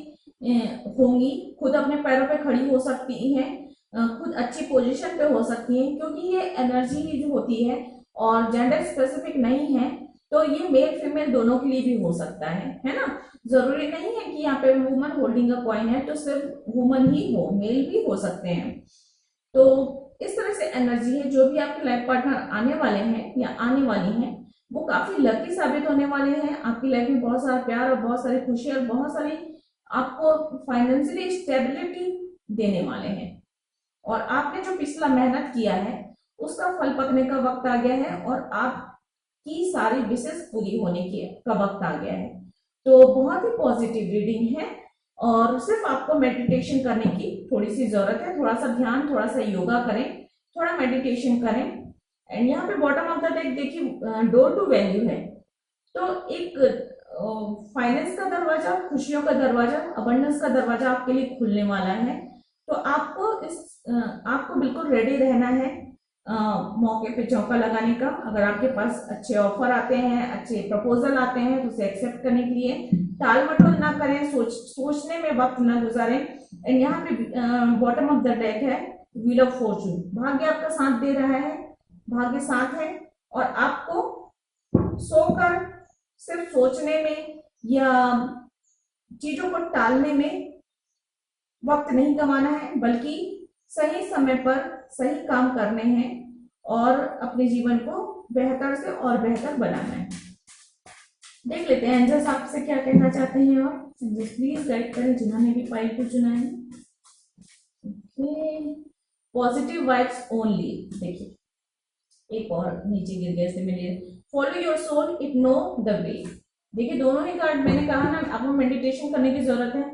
होंगी, खुद अपने पैरों पे खड़ी हो सकती हैं, खुद अच्छी पोजीशन पे हो सकती हैं, क्योंकि ये एनर्जी ही जो होती है और जेंडर स्पेसिफिक नहीं है, तो ये मेल फीमेल दोनों के लिए भी हो सकता है ना। जरूरी नहीं है कि यहाँ पे वुमन होल्डिंग अ कॉइन है तो सिर्फ वुमन ही हो, मेल भी हो सकते हैं। तो इस तरह से एनर्जी है, जो भी आपके लाइफ पार्टनर आने वाले हैं या आने वाली हैं, वो काफी लकी साबित होने वाले हैं। आपकी लाइफ में बहुत सारा प्यार और बहुत सारी खुशी और बहुत सारी आपको फाइनेंशियली स्टेबिलिटी देने वाले हैं। और आपने जो पिछला मेहनत किया है उसका फल पकने का वक्त आ गया है, और आपकी सारी विशेष पूरी होने की का वक्त आ गया है। तो बहुत ही पॉजिटिव रीडिंग है, और सिर्फ आपको मेडिटेशन करने की थोड़ी सी जरूरत है। थोड़ा सा ध्यान, थोड़ा सा योगा करें, थोड़ा मेडिटेशन करें। एंड यहाँ पे बॉटम ऑफ द डेक देखिए डोर टू वैल्यू है, तो एक फाइनेंस का दरवाजा, खुशियों का दरवाजा, अबंडेंस का दरवाजा आपके लिए खुलने वाला है। तो आपको बिल्कुल रेडी रहना है मौके पे चौका लगाने का। अगर आपके पास अच्छे ऑफर आते हैं, अच्छे प्रपोजल आते हैं, तो उसे एक्सेप्ट करने के लिए टाल मटोल ना करें, सोचने में वक्त ना गुजारें। एंड यहाँ पे बॉटम ऑफ द डेक है व्हील ऑफ फॉर्चून। भाग्य आपका साथ दे रहा है, भाग्य साथ है, और आपको सोकर सिर्फ सोचने में या चीजों को टालने में वक्त नहीं गंवाना है, बल्कि सही समय पर सही काम करने हैं और अपने जीवन को बेहतर से और बेहतर बनाना है। देख लेते हैं एंजल्स आपसे क्या कहना चाहते हैं, और प्लीज गाइड करें जिन्होंने भी पाइल को चुना है। Positive vibes only. देखिए एक और नीचे गिर गए से मिले, follow your soul, it know the way. देखिए दोनों ही कार्ड, मैंने कहा ना आपको मेडिटेशन करने की जरूरत है,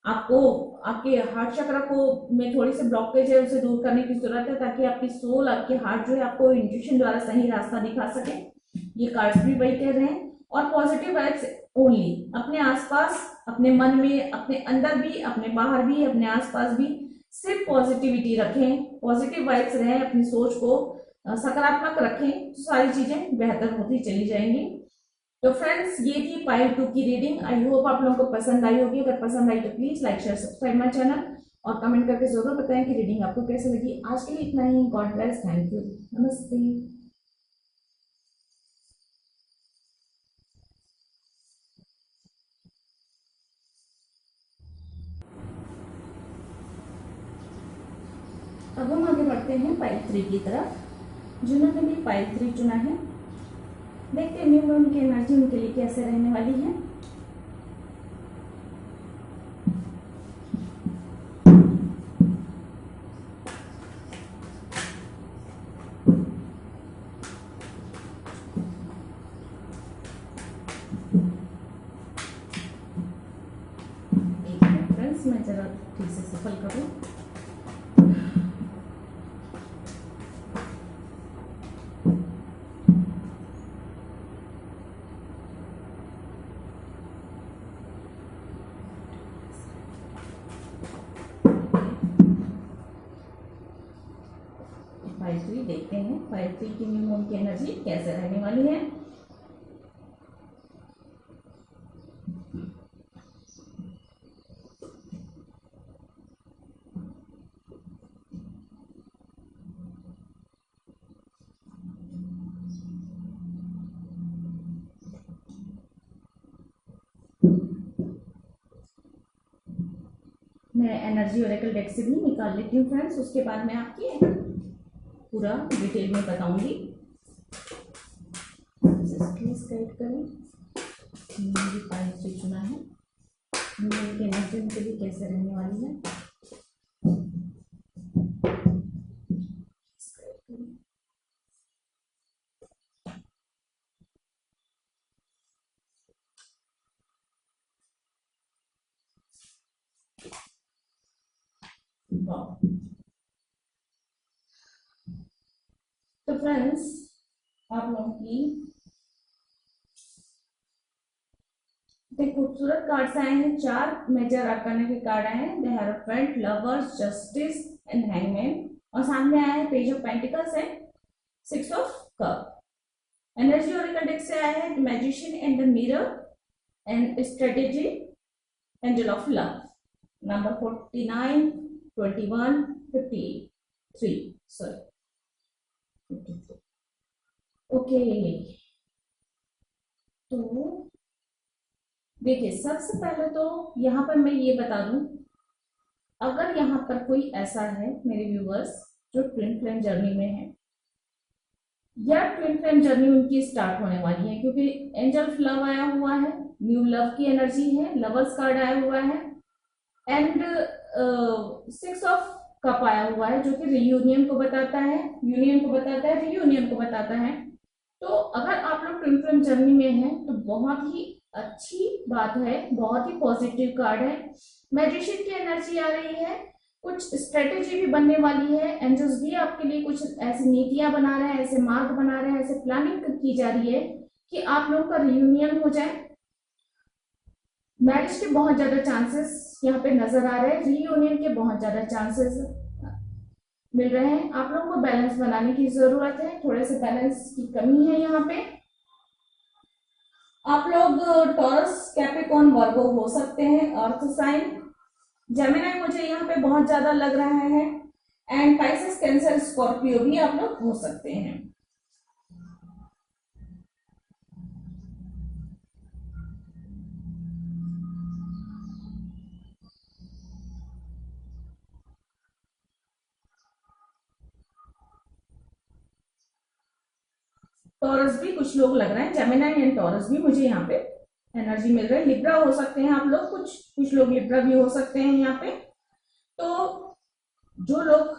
आपको आपके हार्ट चक्र को में थोड़ी सी ब्लॉकेज है उसे दूर करने की जरूरत है, ताकि आपकी सोल, आपके हार्ट जो है आपको इंट्यूशन द्वारा सही रास्ता दिखा सके। ये कार्ड्स भी वही कह रहे हैं। और पॉजिटिव वाइब्स ओनली, अपने आसपास, अपने मन में, अपने अंदर भी, अपने बाहर भी, अपने आसपास भी सिर्फ पॉजिटिविटी रखें, पॉजिटिव वाइब्स रहें, अपनी सोच को सकारात्मक रखें, तो सारी चीजें बेहतर होती चली जाएंगी। तो फ्रेंड्स ये थी पाइल 2 की रीडिंग। आई होप आप लोगों को पसंद आई होगी। अगर पसंद आई तो please like share subscribe my channel, और कमेंट करके जरूर बताएं कि रीडिंग आपको कैसे लगी। आज के लिए इतना ही। गॉड ब्लेस, थैंक यू, नमस्ते। अब हम आगे बढ़ते हैं पाइल 3 की तरफ। जिन्होंने भी पाइल 3 चुना है, देखते हैं न्यू मून की एनर्जी उनके लिए कैसे रहने वाली है। एक मिनट फ्रेंड्स, मैं जरा ठीक से सफल करूं। पाइल 3 देखते हैं पाइल 3 की न्यू मून की एनर्जी कैसे रहने वाली है। मैं एनर्जी ओरेकल डेक से भी निकाल लेती हूँ फ्रेंड्स, उसके बाद मैं आपकी पूरा डिटेल में बताऊंगी। प्लीज गाइड करें, मैंने पाइल 3 चुना है, मेरी एनर्जी उनके लिए कैसे रहने वाली है। तो फ्रेंड्स आप लोगों की खूबसूरत कार्ड्स आए हैं, 4 मेजर आर्काना के कार्ड आए हैं, the hierophant, lovers, justice and hangman, और सामने आया है page of pentacles and 6 of cup. Energy Oracle deck से आया है the magician and the mirror and strategy, angel of love, number 49, 21, 53 sorry 53। Okay, तो देखिए सबसे पहले तो यहाँ पर मैं ये बता दूं, अगर यहाँ पर कोई ऐसा है मेरे व्यूवर्स जो ट्विन फ्लेम जर्नी में है या ट्विन फ्लेम जर्नी उनकी स्टार्ट होने वाली है, क्योंकि एंजल फ्लव आया हुआ है, न्यू लव की एनर्जी है, लवर्स कार्ड आया हुआ है एंड 6 ऑफ कप आया हुआ है जो कि रियूनियन को बताता है, यूनियन को बताता है, रियूनियन को बताता है। तो अगर आप लोग ट्विन फ्लेम जर्नी में हैं तो बहुत ही अच्छी बात है, बहुत ही पॉजिटिव कार्ड है। मैजिशियन की एनर्जी आ रही है, कुछ स्ट्रेटेजी भी बनने वाली है, एंजल्स भी आपके लिए कुछ ऐसी नीतियां बना रहे हैं, ऐसे मार्ग बना रहे हैं, ऐसे प्लानिंग की जा रही है कि आप लोगों का रियूनियन हो जाए। मैरिज के बहुत ज्यादा चांसेस यहाँ पे नजर आ रहे हैं, रीयूनियन के बहुत ज्यादा चांसेस मिल रहे हैं। आप लोगों को बैलेंस बनाने की जरूरत है, थोड़े से बैलेंस की कमी है यहाँ पे। आप लोग टॉरस, कैप्रिकॉर्न, वर्गो हो सकते हैं, अर्थ साइन, जेमिनी मुझे यहाँ पे बहुत ज्यादा लग रहा है एंड पाइसेस, कैंसर, स्कॉर्पियो भी आप लोग हो सकते हैं। टॉरस भी कुछ लोग लग रहे हैं, जेमिनी एंड टॉरस भी मुझे यहाँ पे एनर्जी मिल रहा है। लिब्रा हो सकते हैं आप लोग, कुछ कुछ लोग लिब्रा भी हो सकते हैं यहाँ पे। तो जो लोग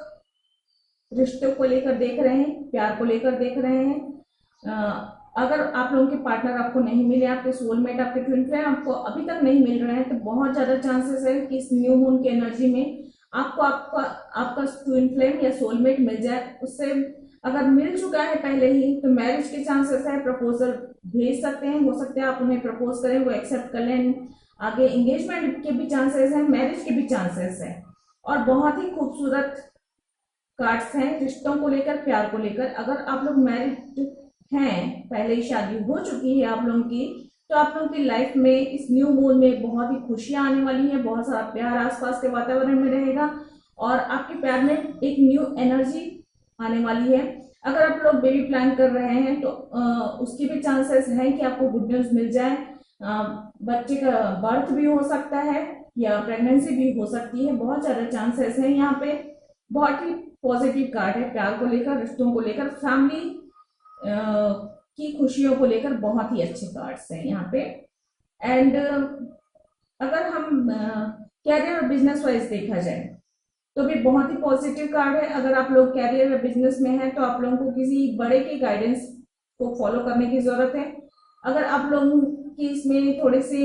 रिश्तों को लेकर देख रहे हैं, प्यार को लेकर देख रहे हैं, अगर आप लोगों के पार्टनर आपको नहीं मिले, आपके सोलमेट, आपके ट्विन फ्लेम आपको अभी तक नहीं मिल रहे हैं, तो बहुत ज्यादा चांसेस है कि इस न्यू मून की एनर्जी में आपको आपका आपका ट्विन फ्लेम या सोलमेट मिल जाए। उससे अगर मिल चुका है पहले ही तो मैरिज के चांसेस है, प्रपोजल भेज सकते हैं, हो सकता है आप उन्हें प्रपोज करें, वो एक्सेप्ट कर लें, आगे एंगेजमेंट के भी चांसेस हैं, मैरिज के भी चांसेस हैं। और बहुत ही खूबसूरत कार्ड्स हैं रिश्तों को लेकर, प्यार को लेकर। अगर आप लोग मैरिड हैं, पहले ही शादी हो चुकी है आप लोगों की, तो आप लोगों की लाइफ में इस न्यू मून में बहुत ही खुशियां आने वाली है, बहुत सारा प्यार आसपास के वातावरण में रहेगा और आपके प्यार में एक न्यू एनर्जी आने वाली है। अगर आप लोग बेबी प्लान कर रहे हैं तो उसकी भी चांसेस है कि आपको गुड न्यूज मिल जाए, बच्चे का बर्थ भी हो सकता है या प्रेगनेंसी भी हो सकती है, बहुत ज्यादा चांसेस है यहाँ पे। बहुत ही पॉजिटिव कार्ड है, प्यार को लेकर, रिश्तों को लेकर, फैमिली की खुशियों को लेकर बहुत ही अच्छे कार्ड्स हैं यहाँ पे। एंड अगर हम कैरियर और बिजनेस वाइज देखा जाए तो भी बहुत ही पॉजिटिव कार्ड है। अगर आप लोग कैरियर या बिजनेस में हैं तो आप लोगों को किसी बड़े के गाइडेंस को फॉलो करने की जरूरत है। अगर आप लोगों की इसमें थोड़े से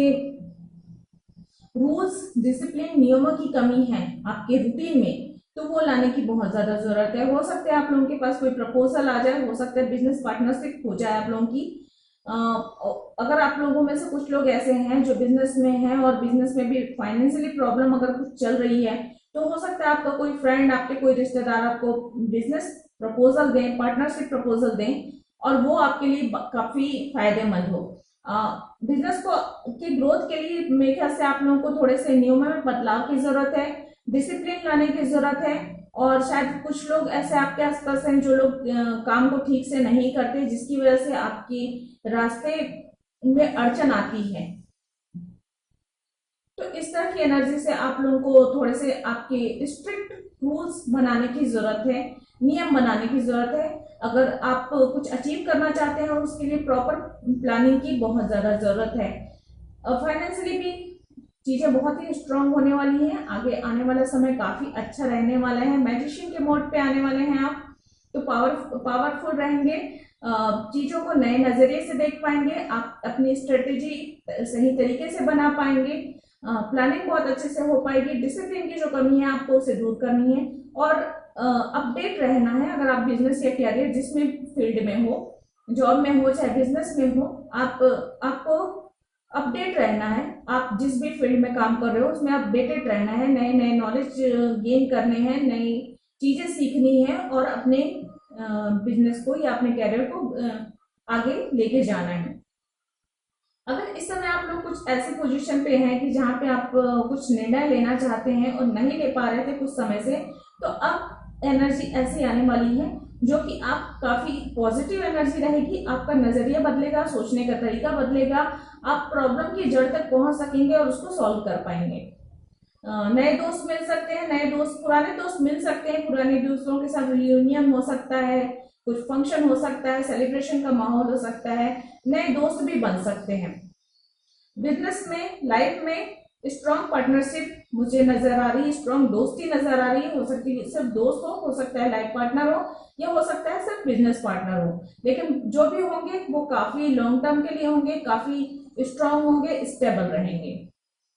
रूल्स, डिसिप्लिन, नियमों की कमी है आपके रूटीन में, तो वो लाने की बहुत ज्यादा जरूरत है। हो सकता है आप लोगों के पास कोई प्रपोजल आ जाए, हो सकता है बिजनेस पार्टनरशिप हो जाए आप लोगों की। अगर आप लोगों में से कुछ लोग ऐसे हैं जो बिजनेस में हैं और बिजनेस में भी फाइनेंशियली प्रॉब्लम अगर कुछ चल रही है, तो हो सकता है आपका कोई फ्रेंड, आपके कोई रिश्तेदार आपको बिजनेस प्रपोजल दें, पार्टनरशिप प्रपोजल दें और वो आपके लिए काफी फायदेमंद हो। बिजनेस को की ग्रोथ के लिए मेरे ख्याल से आप लोगों को थोड़े से नियमों में बदलाव की जरूरत है, डिसिप्लिन लाने की जरूरत है। और शायद कुछ लोग ऐसे आपके आसपास हैं जो लोग काम को ठीक से नहीं करते, जिसकी वजह से आपकी रास्ते में अड़चन आती है। तो इस तरह की एनर्जी से आप लोगों को थोड़े से आपके स्ट्रिक्ट रूल्स बनाने की जरूरत है, नियम बनाने की जरूरत है। अगर आप कुछ अचीव करना चाहते हैं और उसके लिए प्रॉपर प्लानिंग की बहुत ज्यादा जरूरत है। फाइनेंशियली भी चीजें बहुत ही स्ट्रांग होने वाली हैं, आगे आने वाला समय काफी अच्छा रहने वाला है। मैजिशियन के मोड पे आने वाले हैं आप, तो पावरफुल रहेंगे, चीजों को नए नजरिए से देख पाएंगे, आप अपनी स्ट्रेटेजी सही तरीके से बना पाएंगे, प्लानिंग बहुत अच्छे से हो पाएगी, डिसिप्लिन की जो कमी है आपको उसे दूर करनी है और अपडेट रहना है। अगर आप बिजनेस या कैरियर जिसमें फील्ड में हो, जॉब में हो चाहे बिजनेस में हो, आपको अपडेट रहना है। आप जिस भी फील्ड में काम कर रहे हो उसमें अपडेटेड रहना है, नए नए नॉलेज गेन करने हैं, नई चीजें सीखनी है और अपने बिजनेस को या अपने कैरियर को आगे लेके जाना है। अगर इस समय आप लोग कुछ ऐसी पोजीशन पे हैं कि जहाँ पे आप कुछ निर्णय लेना चाहते हैं और नहीं ले पा रहे थे कुछ समय से, तो अब एनर्जी ऐसी आने वाली है जो कि आप काफी पॉजिटिव एनर्जी रहेगी, आपका नजरिया बदलेगा, सोचने का तरीका बदलेगा, आप प्रॉब्लम की जड़ तक पहुंच सकेंगे और उसको सॉल्व कर पाएंगे। नए दोस्त मिल सकते हैं, नए दोस्त, पुराने दोस्त मिल सकते हैं, पुराने दोस्तों के साथ रियूनियन हो सकता है, कुछ फंक्शन हो सकता है, सेलिब्रेशन का माहौल हो सकता है, नए दोस्त भी बन सकते हैं। बिजनेस में, लाइफ में स्ट्रॉन्ग पार्टनरशिप मुझे नजर आ रही है, स्ट्रॉन्ग दोस्ती नजर आ रही है। हो सकती है सिर्फ दोस्त हो सकता है लाइफ पार्टनर हो, या हो सकता है सिर्फ बिजनेस पार्टनर हो, लेकिन जो भी होंगे वो काफी लॉन्ग टर्म के लिए होंगे, काफी स्ट्रॉन्ग होंगे, स्टेबल रहेंगे।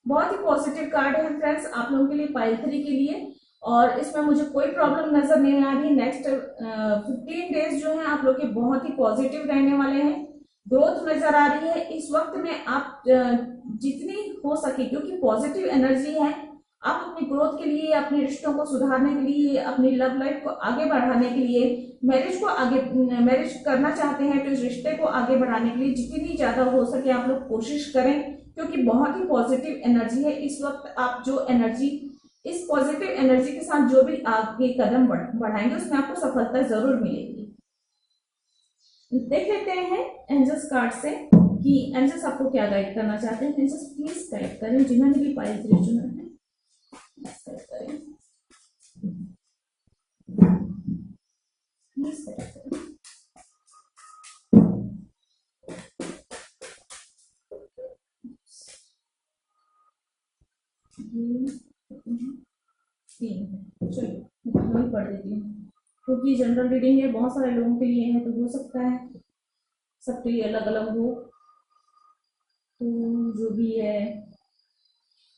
बहुत ही पॉजिटिव कार्ड है फ्रेंड्स आप लोगों के लिए, पाइल 3 के लिए, और इसमें मुझे कोई प्रॉब्लम नजर नहीं आ रही। नेक्स्ट 15 डेज जो है आप लोग के बहुत ही पॉजिटिव रहने वाले हैं, ग्रोथ नजर आ रही है। इस वक्त में आप जितनी हो सके, क्योंकि पॉजिटिव एनर्जी है, आप अपनी ग्रोथ के लिए, अपने रिश्तों को सुधारने के लिए, अपनी लव लाइफ को आगे बढ़ाने के लिए, मैरिज करना चाहते हैं तो इस रिश्ते को आगे बढ़ाने के लिए जितनी ज्यादा हो सके आप लोग कोशिश करें, क्योंकि बहुत ही पॉजिटिव एनर्जी है इस वक्त। आप जो एनर्जी, इस पॉजिटिव एनर्जी के साथ जो भी आगे कदम बढ़ाएंगे उसमें आपको सफलता जरूर मिलेगी। देख लेते हैं एंजल्स कार्ड से कि एंजल्स आपको क्या गाइड करना चाहते हैं। एंजल्स प्लीज गाइड करें, जिन्होंने भी पाइल 3 चुना है गाइड करें, प्लीज गाइड करें। चलिए मैं पढ़ देती हूँ, क्योंकि जनरल रीडिंग है, बहुत सारे लोगों के लिए है, तो हो सकता है सबके लिए अलग अलग हो। तो जो भी है,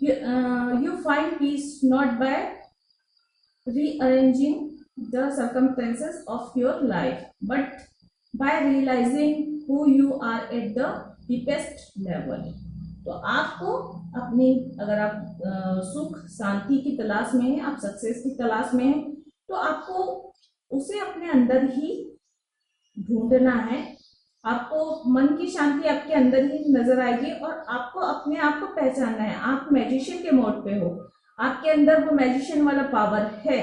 you find peace not by rearranging the circumstances of your life, but by realizing who you are at the deepest level। तो आपको अपनी, अगर आप सुख शांति की तलाश में हैं, आप सक्सेस की तलाश में हैं, तो आपको उसे अपने अंदर ही ढूंढना है। आपको मन की शांति आपके अंदर ही नजर आएगी और आपको अपने आप को पहचानना है। आप मैजिशियन के मोड पे हो, आपके अंदर वो मैजिशियन वाला पावर है,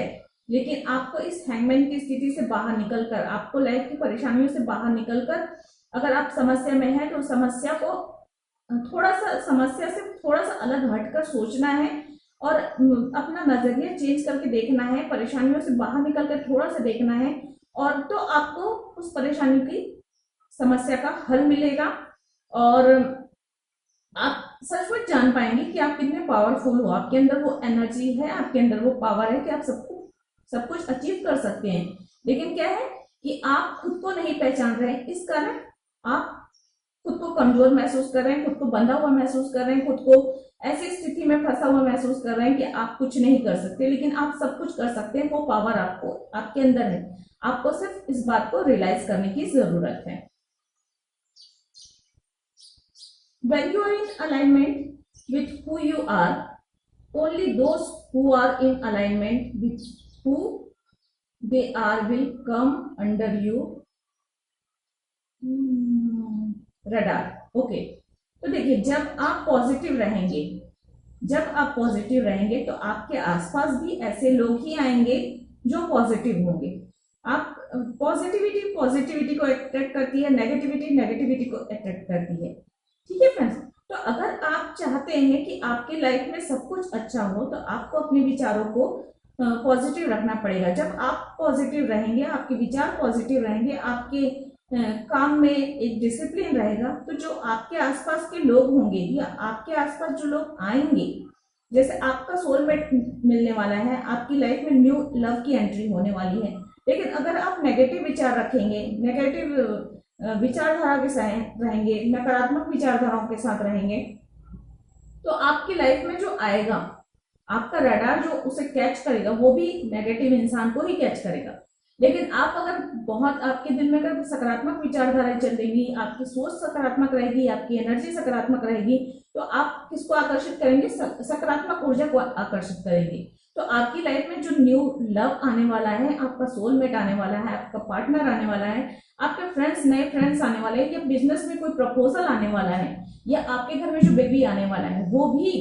लेकिन आपको इस हैंगमैन की स्थिति से बाहर निकलकर, आपको लाइफ की परेशानियों से बाहर निकलकर, अगर आप समस्या में हैं तो समस्या को समस्या से थोड़ा सा अलग हटकर सोचना है और अपना नजरिया चेंज करके देखना है, परेशानियों से बाहर निकलकर थोड़ा सा देखना है, और तो आपको उस परेशानी की, समस्या का हल मिलेगा और आप सचमुच जान पाएंगे कि आप कितने पावरफुल हो। आपके अंदर वो एनर्जी है, आपके अंदर वो पावर है कि आप सब कुछ अचीव कर सकते हैं। लेकिन क्या है कि आप खुद को नहीं पहचान रहे हैं, इस कारण आप खुद को कमजोर महसूस कर रहे हैं, खुद को बंधा हुआ महसूस कर रहे हैं, खुद को ऐसी स्थिति में फंसा हुआ महसूस कर रहे हैं कि आप कुछ नहीं कर सकते, लेकिन आप सब कुछ कर सकते हैं। वो पावर आपको, आपके अंदर है, आपको सिर्फ इस बात को रियलाइज करने की जरूरत है। When you are in alignment with who you are, only those who are in alignment with who they are will come under you radar। Okay, तो देखिए, जब आप पॉजिटिव रहेंगे तो आपके आसपास भी ऐसे लोग ही आएंगे जो पॉजिटिव होंगे। आप पॉजिटिविटी को अट्रैक्ट करती है, नेगेटिविटी को अट्रैक्ट करती है। ठीक है फ्रेंड्स, तो अगर आप चाहते हैं कि आपके लाइफ में सब कुछ अच्छा हो, तो आपको अपने विचारों को पॉजिटिव रखना पड़ेगा। जब आप पॉजिटिव रहेंगे, आपके विचार पॉजिटिव रहेंगे, आपके काम में एक डिसिप्लिन रहेगा, तो जो आपके आसपास के लोग होंगे या आपके आसपास जो लोग आएंगे, जैसे आपका सोलमेट मिलने वाला है, आपकी लाइफ में न्यू लव की एंट्री होने वाली है। लेकिन अगर आप नेगेटिव विचार रखेंगे, नेगेटिव विचारधारा के साथ रहेंगे, नकारात्मक विचारधाराओं के साथ रहेंगे, तो आपकी लाइफ में जो आएगा, आपका रडार जो उसे कैच करेगा वो भी नेगेटिव इंसान को ही कैच करेगा। लेकिन आप अगर बहुत, आपके दिल में अगर सकारात्मक विचारधाराएं चल रही, आपकी सोच सकारात्मक रहेगी, आपकी एनर्जी सकारात्मक रहेगी, तो आप किसको आकर्षित करेंगे? सकारात्मक ऊर्जा को आकर्षित करेंगे। तो आपकी लाइफ में जो न्यू लव आने वाला है, आपका सोलमेट आने वाला है, आपका पार्टनर आने वाला है, आपके फ्रेंड्स, नए फ्रेंड्स आने वाले हैं, या बिजनेस में कोई प्रपोजल आने वाला है, या आपके घर में जो बेबी आने वाला है, वो भी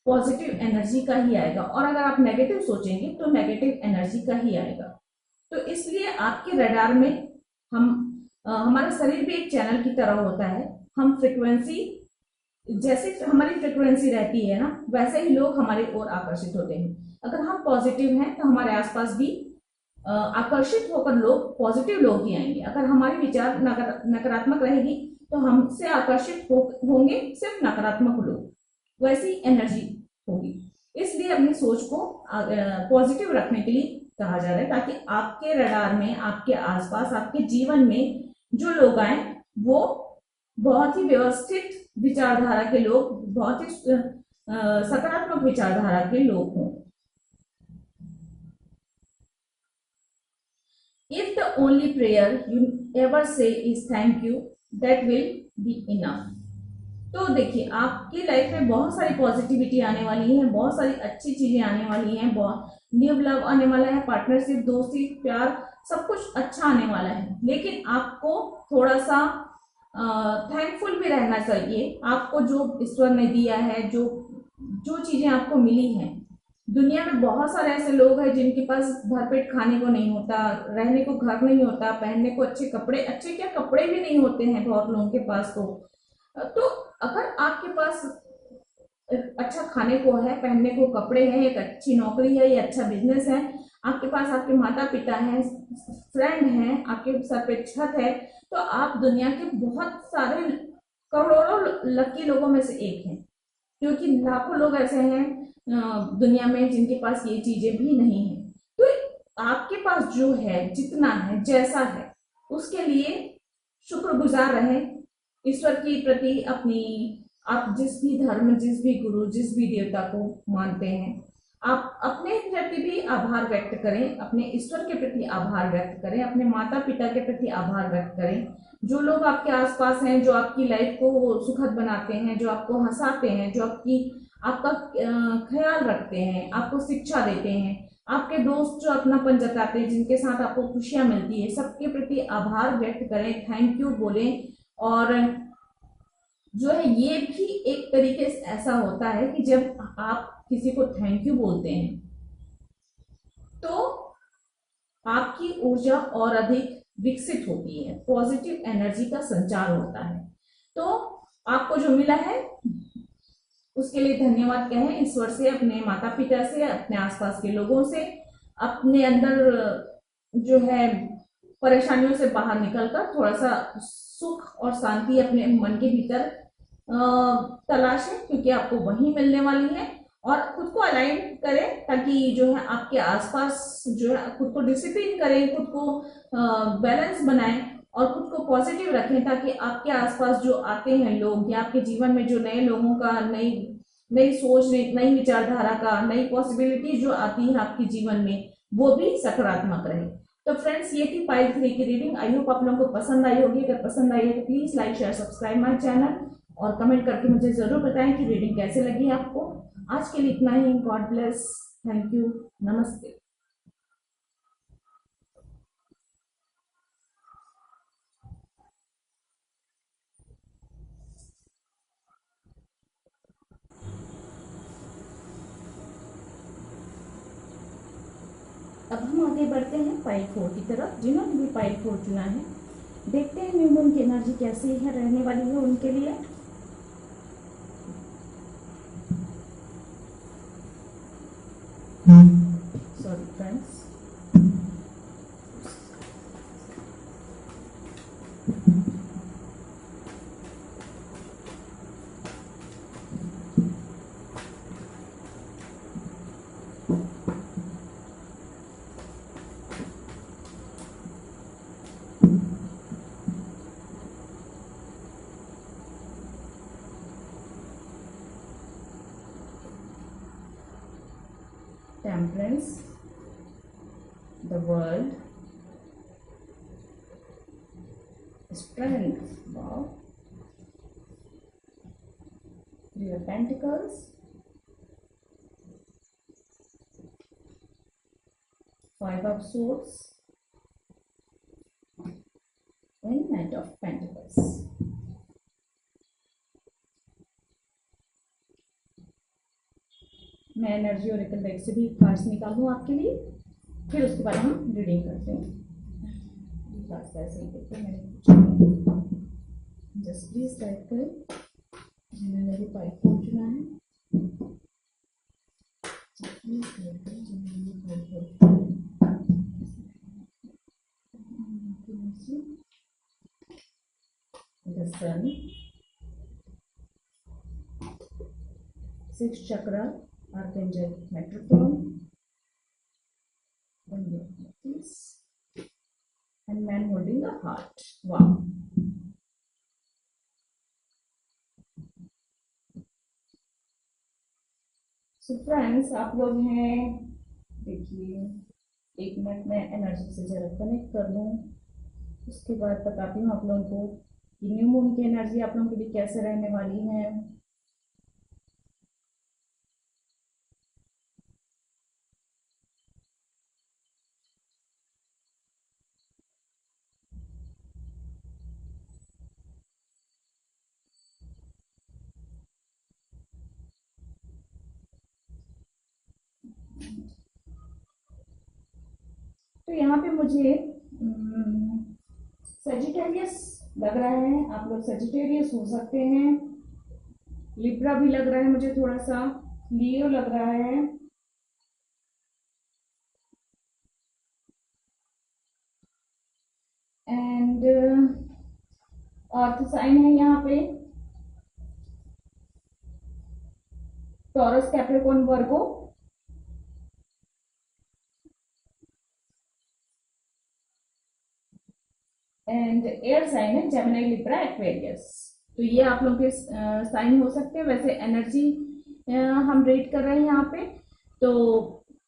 पॉजिटिव एनर्जी का ही आएगा। और अगर आप नेगेटिव सोचेंगे तो नेगेटिव एनर्जी का ही आएगा। तो इसलिए आपके रडार में हम हमारा शरीर भी एक चैनल की तरह होता है। हम फ्रिक्वेंसी, जैसे हमारी फ्रिक्वेंसी रहती है ना, वैसे ही लोग हमारी ओर आकर्षित होते हैं। अगर हम पॉजिटिव हैं तो हमारे आसपास भी आकर्षित होकर लोग, पॉजिटिव लोग ही आएंगे। अगर हमारी विचार नकारात्मक रहेगी तो हमसे आकर्षित होंगे सिर्फ नकारात्मक लोग, वैसी एनर्जी होगी। इसलिए अपनी सोच को पॉजिटिव रखने के लिए कहा जा रहा है, ताकि आपके रडार में, आपके आसपास, आपके जीवन में जो लोग आए वो बहुत ही व्यवस्थित विचारधारा के लोग, बहुत ही सकारात्मक विचारधारा के लोग हों। If the only prayer you ever say is thank you, that will be enough. तो देखिए, आपकी लाइफ में बहुत सारी पॉजिटिविटी आने वाली है, बहुत सारी अच्छी चीजें आने वाली हैं, बहुत न्यू लव आने वाला है, पार्टनरशिप, दोस्ती, प्यार, सब कुछ अच्छा आने वाला है। लेकिन आपको थोड़ा सा थैंकफुल भी रहना चाहिए। आपको जो ईश्वर ने दिया है, जो जो चीजें आपको मिली हैं, दुनिया में बहुत सारे ऐसे लोग हैं जिनके पास भरपेट खाने को नहीं होता, रहने को घर नहीं होता, पहनने को अच्छे कपड़े, अच्छे क्या कपड़े भी नहीं होते हैं बहुत लोगों के पास। तो अगर आपके पास अच्छा खाने को है, पहनने को कपड़े हैं, एक अच्छी नौकरी है, ये अच्छा बिजनेस है, आपके पास आपके माता पिता हैं, फ्रेंड हैं, आपके सर पे छत है, तो आप दुनिया के बहुत सारे करोड़ों लकी लोगों में से एक हैं। क्योंकि लाखों लोग ऐसे हैं दुनिया में जिनके पास ये चीजें भी नहीं है। तो आपके पास जो है, जितना है, जैसा है, उसके लिए शुक्रगुजार रहें ईश्वर के प्रति। अपनी, आप जिस भी धर्म, जिस भी गुरु, जिस भी देवता को मानते हैं, आप अपने प्रति भी आभार व्यक्त करें, अपने ईश्वर के प्रति आभार व्यक्त करें, अपने माता पिता के प्रति आभार व्यक्त करें। जो लोग आपके आसपास हैं, जो आपकी लाइफ को सुखद बनाते हैं, जो आपको हंसाते हैं, जो आपका ख्याल रखते हैं, आपको शिक्षा देते हैं, आपके दोस्त जो अपनापन जताते हैं, जिनके साथ आपको खुशियां मिलती है, सबके प्रति आभार व्यक्त करें, थैंक यू बोलें। और जो है, ये भी एक तरीके से ऐसा होता है कि जब आप किसी को थैंक यू बोलते हैं तो आपकी ऊर्जा और अधिक विकसित होती है, पॉजिटिव एनर्जी का संचार होता है। तो आपको जो मिला है उसके लिए धन्यवाद कहें ईश्वर से, अपने माता पिता से, अपने आसपास के लोगों से। अपने अंदर जो है परेशानियों से बाहर निकलकर थोड़ा सा सुख और शांति अपने मन के भीतर तलाशें, क्योंकि आपको वही मिलने वाली है। और खुद को अलाइन करें ताकि जो है आपके आसपास जो है, खुद को डिसिप्लिन करें, खुद को बैलेंस बनाएं और खुद को पॉजिटिव रखें, ताकि आपके आसपास जो आते हैं लोग, या आपके जीवन में जो नए लोगों का नई नई सोच, नई विचारधारा का, नई पॉसिबिलिटी जो आती है आपके जीवन में, वो भी सकारात्मक रहे। तो फ्रेंड्स, ये थी पाइल 3 की रीडिंग। आई होप आप लोगों को पसंद आई होगी। अगर पसंद आई है तो please like, share, subscribe my channel और कमेंट करके मुझे जरूर बताएं कि रीडिंग कैसे लगी आपको। आज के लिए इतना ही। गॉड ब्लेस, थैंक यू, नमस्ते। अब हम आगे बढ़ते हैं पाइल 4 की तरफ। जिन्होंने भी पाइल 4 चुना है, देखते हैं न्यू मून की एनर्जी कैसी है, रहने वाली है उनके लिए। Sorry friends. Temperance, the world, strength, wow, 3 of Pentacles, 5 of Swords, and Knight of Pentacles. मैं एनर्जी ओरेकल डेक से भी कार्ड्स निकालूं आपके लिए। फिर उसके बाद हम रीडिंग करते हैं। बस ऐसे ही देखते हैं। जस्ट प्लीज टाइप करें जिन्हें मेरी पाइप को चुना है। The sun, 6th chakra, Archangel Metatron, and man holding a heart. Wow. So friends, आप लोग हैं, देखिए 1 मिनट में एनर्जी से जरा कनेक्ट कर लूँ, उसके बाद बताती हूँ आप लोगों को कि न्यू मून की एनर्जी आप लोगों के लिए कैसे रहने वाली है। तो यहाँ पे मुझे सजिटेरियस लग रहा है, आप लोग सजिटेरियस हो सकते हैं। लिब्रा भी लग रहा है मुझे, थोड़ा सा लियो लग रहा है, एंड अर्थ साइन है यहाँ पे Taurus, Capricorn, Virgo, and air sign है जेमिनी, लिब्रा, एक्वेरियस। तो ये आप लोग के साइन हो सकते हैं। वैसे एनर्जी हम रेड कर रहे हैं यहाँ पे, तो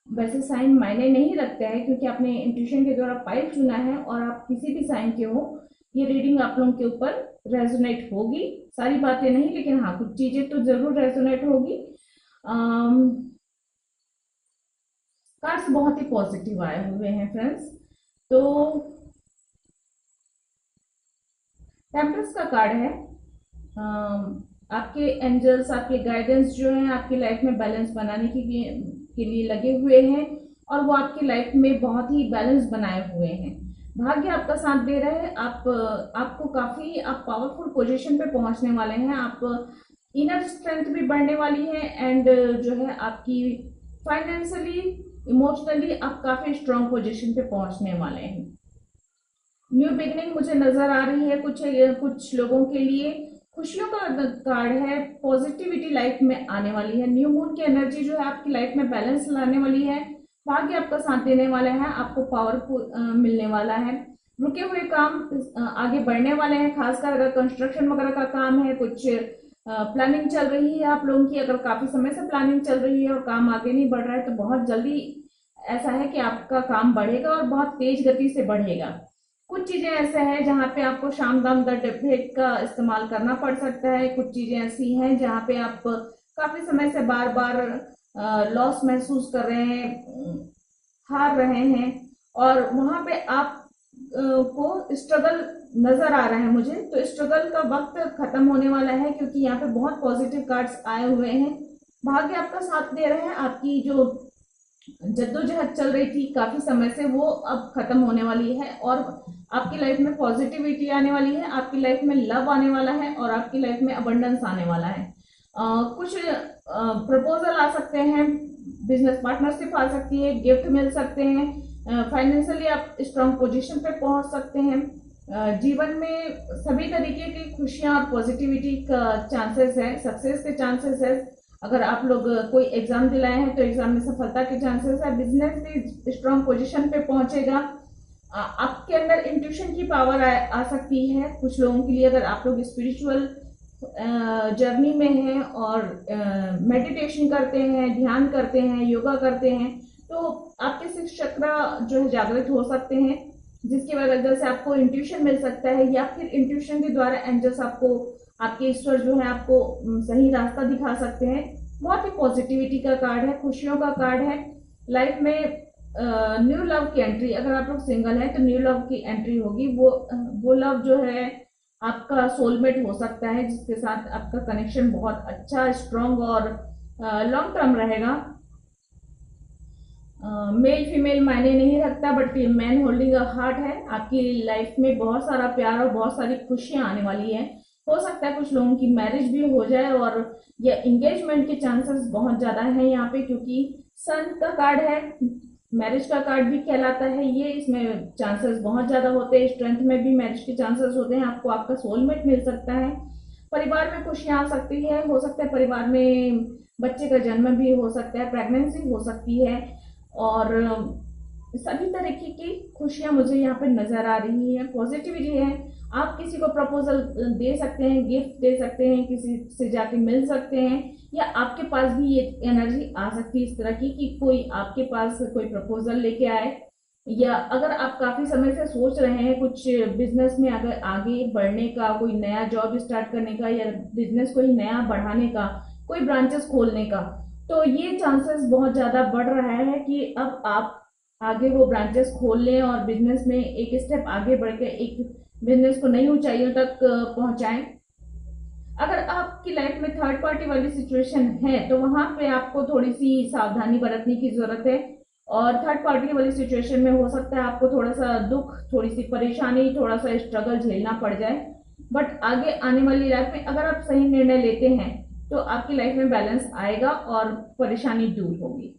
वैसे साइन मायने नहीं रखता है क्योंकि आपने इंट्यूशन के द्वारा पाइल चुना है और आप किसी भी साइन के हो, ये रीडिंग आप लोगों के ऊपर रेजोनेट होगी। सारी बातें नहीं, लेकिन हाँ कुछ चीजें तो जरूर रेजोनेट होगी। कार्ड्स बहुत ही पॉजिटिव आए हुए हैं फ्रेंड्स। तो टेम्परस का कार्ड है, आपके एंजल्स, आपके गाइडेंस जो है आपकी लाइफ में बैलेंस बनाने के लिए लगे हुए हैं और वो आपकी लाइफ में बहुत ही बैलेंस बनाए हुए हैं। भाग्य आपका साथ दे रहा है, आपको काफी आप पावरफुल पोजीशन पे पहुंचने वाले हैं। आप इनर स्ट्रेंथ भी बढ़ने वाली है, एंड जो है आपकी फाइनेंशियली, इमोशनली आप काफी स्ट्रांग पोजीशन पे पहुंचने वाले हैं। न्यू बिगनिंग मुझे नजर आ रही है कुछ लोगों के लिए। खुशियों का कार्ड है, पॉजिटिविटी लाइफ में आने वाली है। न्यू मून की एनर्जी जो है आपकी लाइफ में बैलेंस लाने वाली है। भाग्य आपका साथ देने वाला है, आपको पावरफुल मिलने वाला है। रुके हुए काम आगे बढ़ने वाले हैं, खासकर अगर कंस्ट्रक्शन वगैरह का काम है, कुछ प्लानिंग चल रही है आप लोगों की, अगर काफी समय से प्लानिंग चल रही है और काम आगे नहीं बढ़ रहा है तो बहुत जल्दी ऐसा है कि आपका काम बढ़ेगा और बहुत तेज गति से बढ़ेगा। कुछ चीजें ऐसे हैं जहाँ पे आपको शाम दाम दर भेंट का इस्तेमाल करना पड़ सकता है। कुछ चीजें ऐसी हैं जहाँ पे आप काफी समय से बार बार लॉस महसूस कर रहे हैं, हार रहे हैं, और वहां पे आप को स्ट्रगल नजर आ रहा है मुझे। तो स्ट्रगल का वक्त खत्म होने वाला है क्योंकि यहाँ पे बहुत पॉजिटिव कार्ड्स आए हुए हैं। भाग्य आपका साथ दे रहे हैं, आपकी जो जद्दोजहद चल रही थी काफी समय से वो अब खत्म होने वाली है और आपकी लाइफ में पॉजिटिविटी आने वाली है, आपकी लाइफ में लव आने वाला है और आपकी लाइफ में अबंडेंस आने वाला है। कुछ प्रपोजल आ सकते हैं, बिजनेस पार्टनरशिप आ सकती है, गिफ्ट मिल सकते हैं, फाइनेंशियली आप स्ट्रांग पोजीशन पे पहुंच सकते हैं। जीवन में सभी तरीके की खुशियां और पॉजिटिविटी का चांसेस है, सक्सेस के चांसेस है। अगर आप लोग कोई एग्जाम दिलाए हैं तो एग्जाम में सफलता के चांसेस है। बिजनेस भी स्ट्रांग पोजीशन पे पहुंचेगा। आपके अंदर इंट्यूशन की पावर आ सकती है कुछ लोगों के लिए, अगर आप लोग स्पिरिचुअल जर्नी में हैं और मेडिटेशन करते हैं, ध्यान करते हैं, योगा करते हैं, तो आपके 6 चक्र जो है जागृत हो सकते हैं, जिसकी वजह से आपको इंट्यूशन मिल सकता है, या फिर इंट्यूशन के द्वारा एंजल्स आपको, आपके ईश्वर जो है आपको सही रास्ता दिखा सकते हैं। बहुत ही पॉजिटिविटी का कार्ड है, खुशियों का कार्ड है। लाइफ में न्यू लव की एंट्री, अगर आप लोग सिंगल हैं तो न्यू लव की एंट्री होगी। वो लव जो है आपका सोलमेट हो सकता है, जिसके साथ आपका कनेक्शन बहुत अच्छा, स्ट्रांग और लॉन्ग टर्म रहेगा। मेल फीमेल मायने नहीं रखता, but man holding a heart है। आपकी लाइफ में बहुत सारा प्यार और बहुत सारी खुशियां आने वाली है। हो सकता है कुछ लोगों की मैरिज भी हो जाए, और ये एंगेजमेंट के चांसेस बहुत ज्यादा है यहाँ पे, क्योंकि सन का कार्ड है, मैरिज का कार्ड भी कहलाता है ये। इसमें चांसेस बहुत ज्यादा होते हैं, स्ट्रेंथ में भी मैरिज के चांसेस होते हैं। आपको आपका सोलमेट मिल सकता है, परिवार में खुशियां आ सकती है, हो सकता है परिवार में बच्चे का जन्म भी हो सकता है, प्रेगनेंसी हो सकती है, और सभी तरीके की खुशियां मुझे यहाँ पे नजर आ रही है। पॉजिटिविटी है। आप किसी को प्रपोजल दे सकते हैं, गिफ्ट दे सकते हैं, किसी से जाके मिल सकते हैं, या आपके पास भी ये एनर्जी आ सकती है इस तरह की कि कोई आपके पास कोई प्रपोजल लेके आए, या अगर आप काफी समय से सोच रहे हैं कुछ बिजनेस में अगर आगे बढ़ने का, कोई नया जॉब स्टार्ट करने का, या बिजनेस को ही नया बढ़ाने का, कोई ब्रांचेस खोलने का, तो ये चांसेस बहुत ज्यादा बढ़ रहा है कि अब आप आगे वो ब्रांचेस खोल लें और बिजनेस में एक स्टेप आगे बढ़ के एक बिजनेस को नई ऊंचाइयों तक पहुंचाएं। अगर आपकी लाइफ में थर्ड पार्टी वाली सिचुएशन है तो वहां पे आपको थोड़ी सी सावधानी बरतने की जरूरत है, और थर्ड पार्टी वाली सिचुएशन में हो सकता है आपको थोड़ा सा दुख, थोड़ी सी परेशानी, थोड़ा सा स्ट्रगल झेलना पड़ जाए। बट आगे आने वाली लाइफ में अगर आप सही निर्णय लेते हैं तो आपकी लाइफ में बैलेंस आएगा और परेशानी दूर होगी।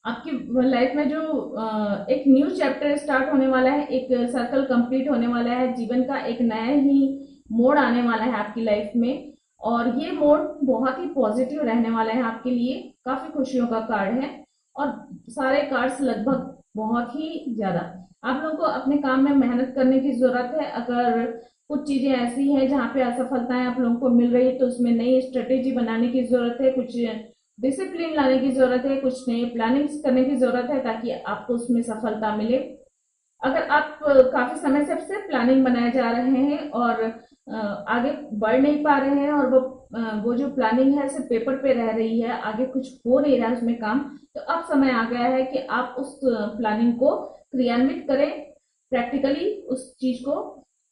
आपकी लाइफ में जो एक न्यू चैप्टर स्टार्ट होने वाला है, एक सर्कल कंप्लीट होने वाला है, जीवन का एक नया ही मोड़ आने वाला है आपकी लाइफ में, और ये मोड़ बहुत ही पॉजिटिव रहने वाला है आपके लिए। काफी खुशियों का कार्ड है, और सारे कार्ड्स लगभग बहुत ही ज्यादा। आप लोगों को अपने काम में मेहनत करने की जरूरत है। अगर कुछ चीजें ऐसी हैं जहाँ पे असफलताएं आप लोगों को मिल रही है तो उसमें नई स्ट्रेटेजी बनाने की जरूरत है, कुछ डिसिप्लिन लाने की जरूरत है, कुछ नए प्लानिंग्स करने की जरूरत है ताकि आपको उसमें सफलता मिले। अगर आप काफी समय से सिर्फ प्लानिंग बनाए जा रहे हैं और आगे बढ़ नहीं पा रहे हैं, और वो जो प्लानिंग है सिर्फ पेपर पे रह रही है, आगे कुछ हो नहीं रहा है उसमें काम, तो अब समय आ गया है कि आप उस प्लानिंग को क्रियान्वित करें, प्रैक्टिकली उस चीज को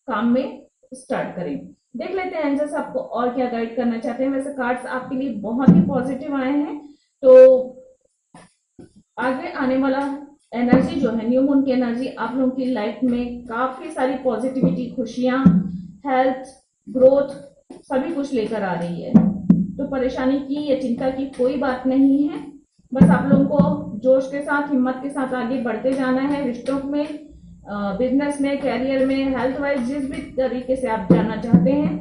काम में स्टार्ट करें। देख लेते हैं एंजल्स आपको और क्या गाइड करना चाहते हैं। वैसे कार्ड्स आपके लिए बहुत ही पॉजिटिव आए हैं, तो आगे आने वाला एनर्जी जो है, न्यू मून की एनर्जी आप लोगों की लाइफ में काफी सारी पॉजिटिविटी, खुशियां, हेल्थ, ग्रोथ, सभी कुछ लेकर आ रही है। तो परेशानी की या चिंता की कोई बात नहीं है, बस आप लोगों को जोश के साथ, हिम्मत के साथ आगे बढ़ते जाना है। रिश्तों में, बिजनेस में, कैरियर में, हेल्थ वाइज, जिस भी तरीके से आप जानना चाहते हैं,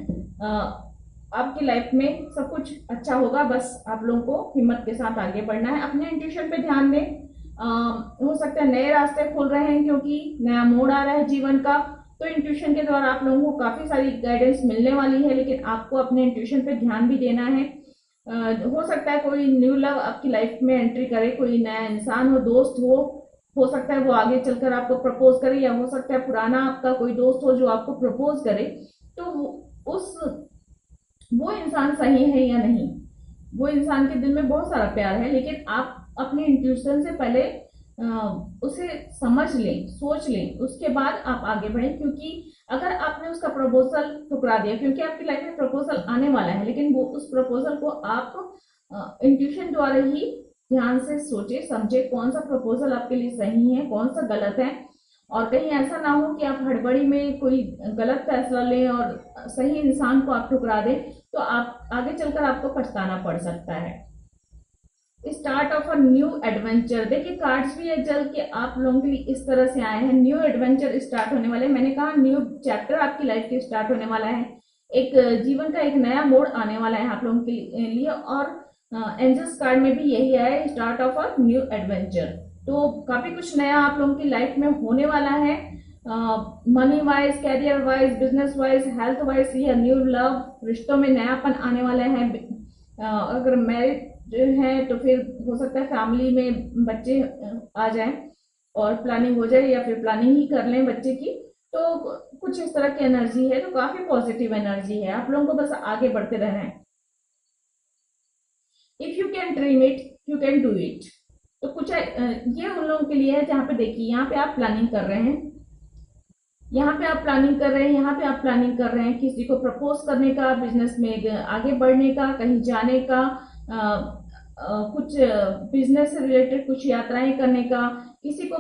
आपकी लाइफ में सब कुछ अच्छा होगा। बस आप लोगों को हिम्मत के साथ आगे बढ़ना है, अपने इंट्यूशन पे ध्यान दें। हो सकता है नए रास्ते खुल रहे हैं क्योंकि नया मोड़ आ रहा है जीवन का, तो इंट्यूशन के द्वारा आप लोगों को काफी सारी गाइडेंस मिलने वाली है, लेकिन आपको अपने इंट्यूशन पे ध्यान भी देना है। हो सकता है कोई न्यू लव आपकी लाइफ में एंट्री करे, कोई नया इंसान हो, दोस्त हो सकता है वो आगे चलकर आपको प्रपोज करे, या हो सकता है पुराना आपका कोई दोस्त हो जो आपको प्रपोज करे। तो उस वो इंसान सही है या नहीं, वो इंसान के दिल में बहुत सारा प्यार है, लेकिन आप अपने इंट्यूशन से पहले उसे समझ लें, सोच लें, उसके बाद आप आगे बढ़ें। क्योंकि अगर आपने उसका प्रपोजल ठुकरा दिया, क्योंकि आपकी लाइफ में प्रपोजल आने वाला है, लेकिन वो उस प्रपोजल को आप इंट्यूशन द्वारा ही ध्यान से सोचे समझे कौन सा प्रपोजल आपके लिए सही है, कौन सा गलत है, और कहीं ऐसा ना हो कि आप हड़बड़ी में कोई गलत फैसला लें और सही इंसान को आप ठुकरा दें, तो आप आगे चलकर आपको पछताना पड़ सकता है। Start of a new adventure, देखिए कार्ड्स भी है जल के आप लोगों के लिए इस तरह से आए हैं, न्यू एडवेंचर स्टार्ट होने वाले। मैंने कहा न्यू चैप्टर आपकी लाइफ के स्टार्ट होने वाला है, एक जीवन का एक नया मोड़ आने वाला है आप लोगों के लिए, और एंजल्स कार्ड में भी यही है, start of a new adventure. तो काफी कुछ नया आप लोगों की लाइफ में होने वाला है, money wise, career wise, business wise, health wise, या न्यू लव, रिश्तों में नयापन आने वाला है। अगर मैरिज है तो फिर हो सकता है फैमिली में बच्चे आ जाएं और प्लानिंग हो जाए, या फिर प्लानिंग ही कर लें बच्चे की, तो कुछ इस तरह की एनर्जी है। तो काफी पॉजिटिव एनर्जी है, आप लोगों को बस आगे बढ़ते रहना है। If you can dream it you can do it. तो कुछ ये उन लोगों के लिए है जहाँ पे देखिए, यहाँ पे आप प्लानिंग कर रहे हैं, यहाँ पे आप प्लानिंग कर रहे हैं, यहाँ पे आप प्लानिंग कर रहे हैं किसी को प्रपोज करने का, बिजनेस में आगे बढ़ने का, कहीं जाने का, कुछ बिजनेस से रिलेटेड कुछ यात्राएं करने का, किसी को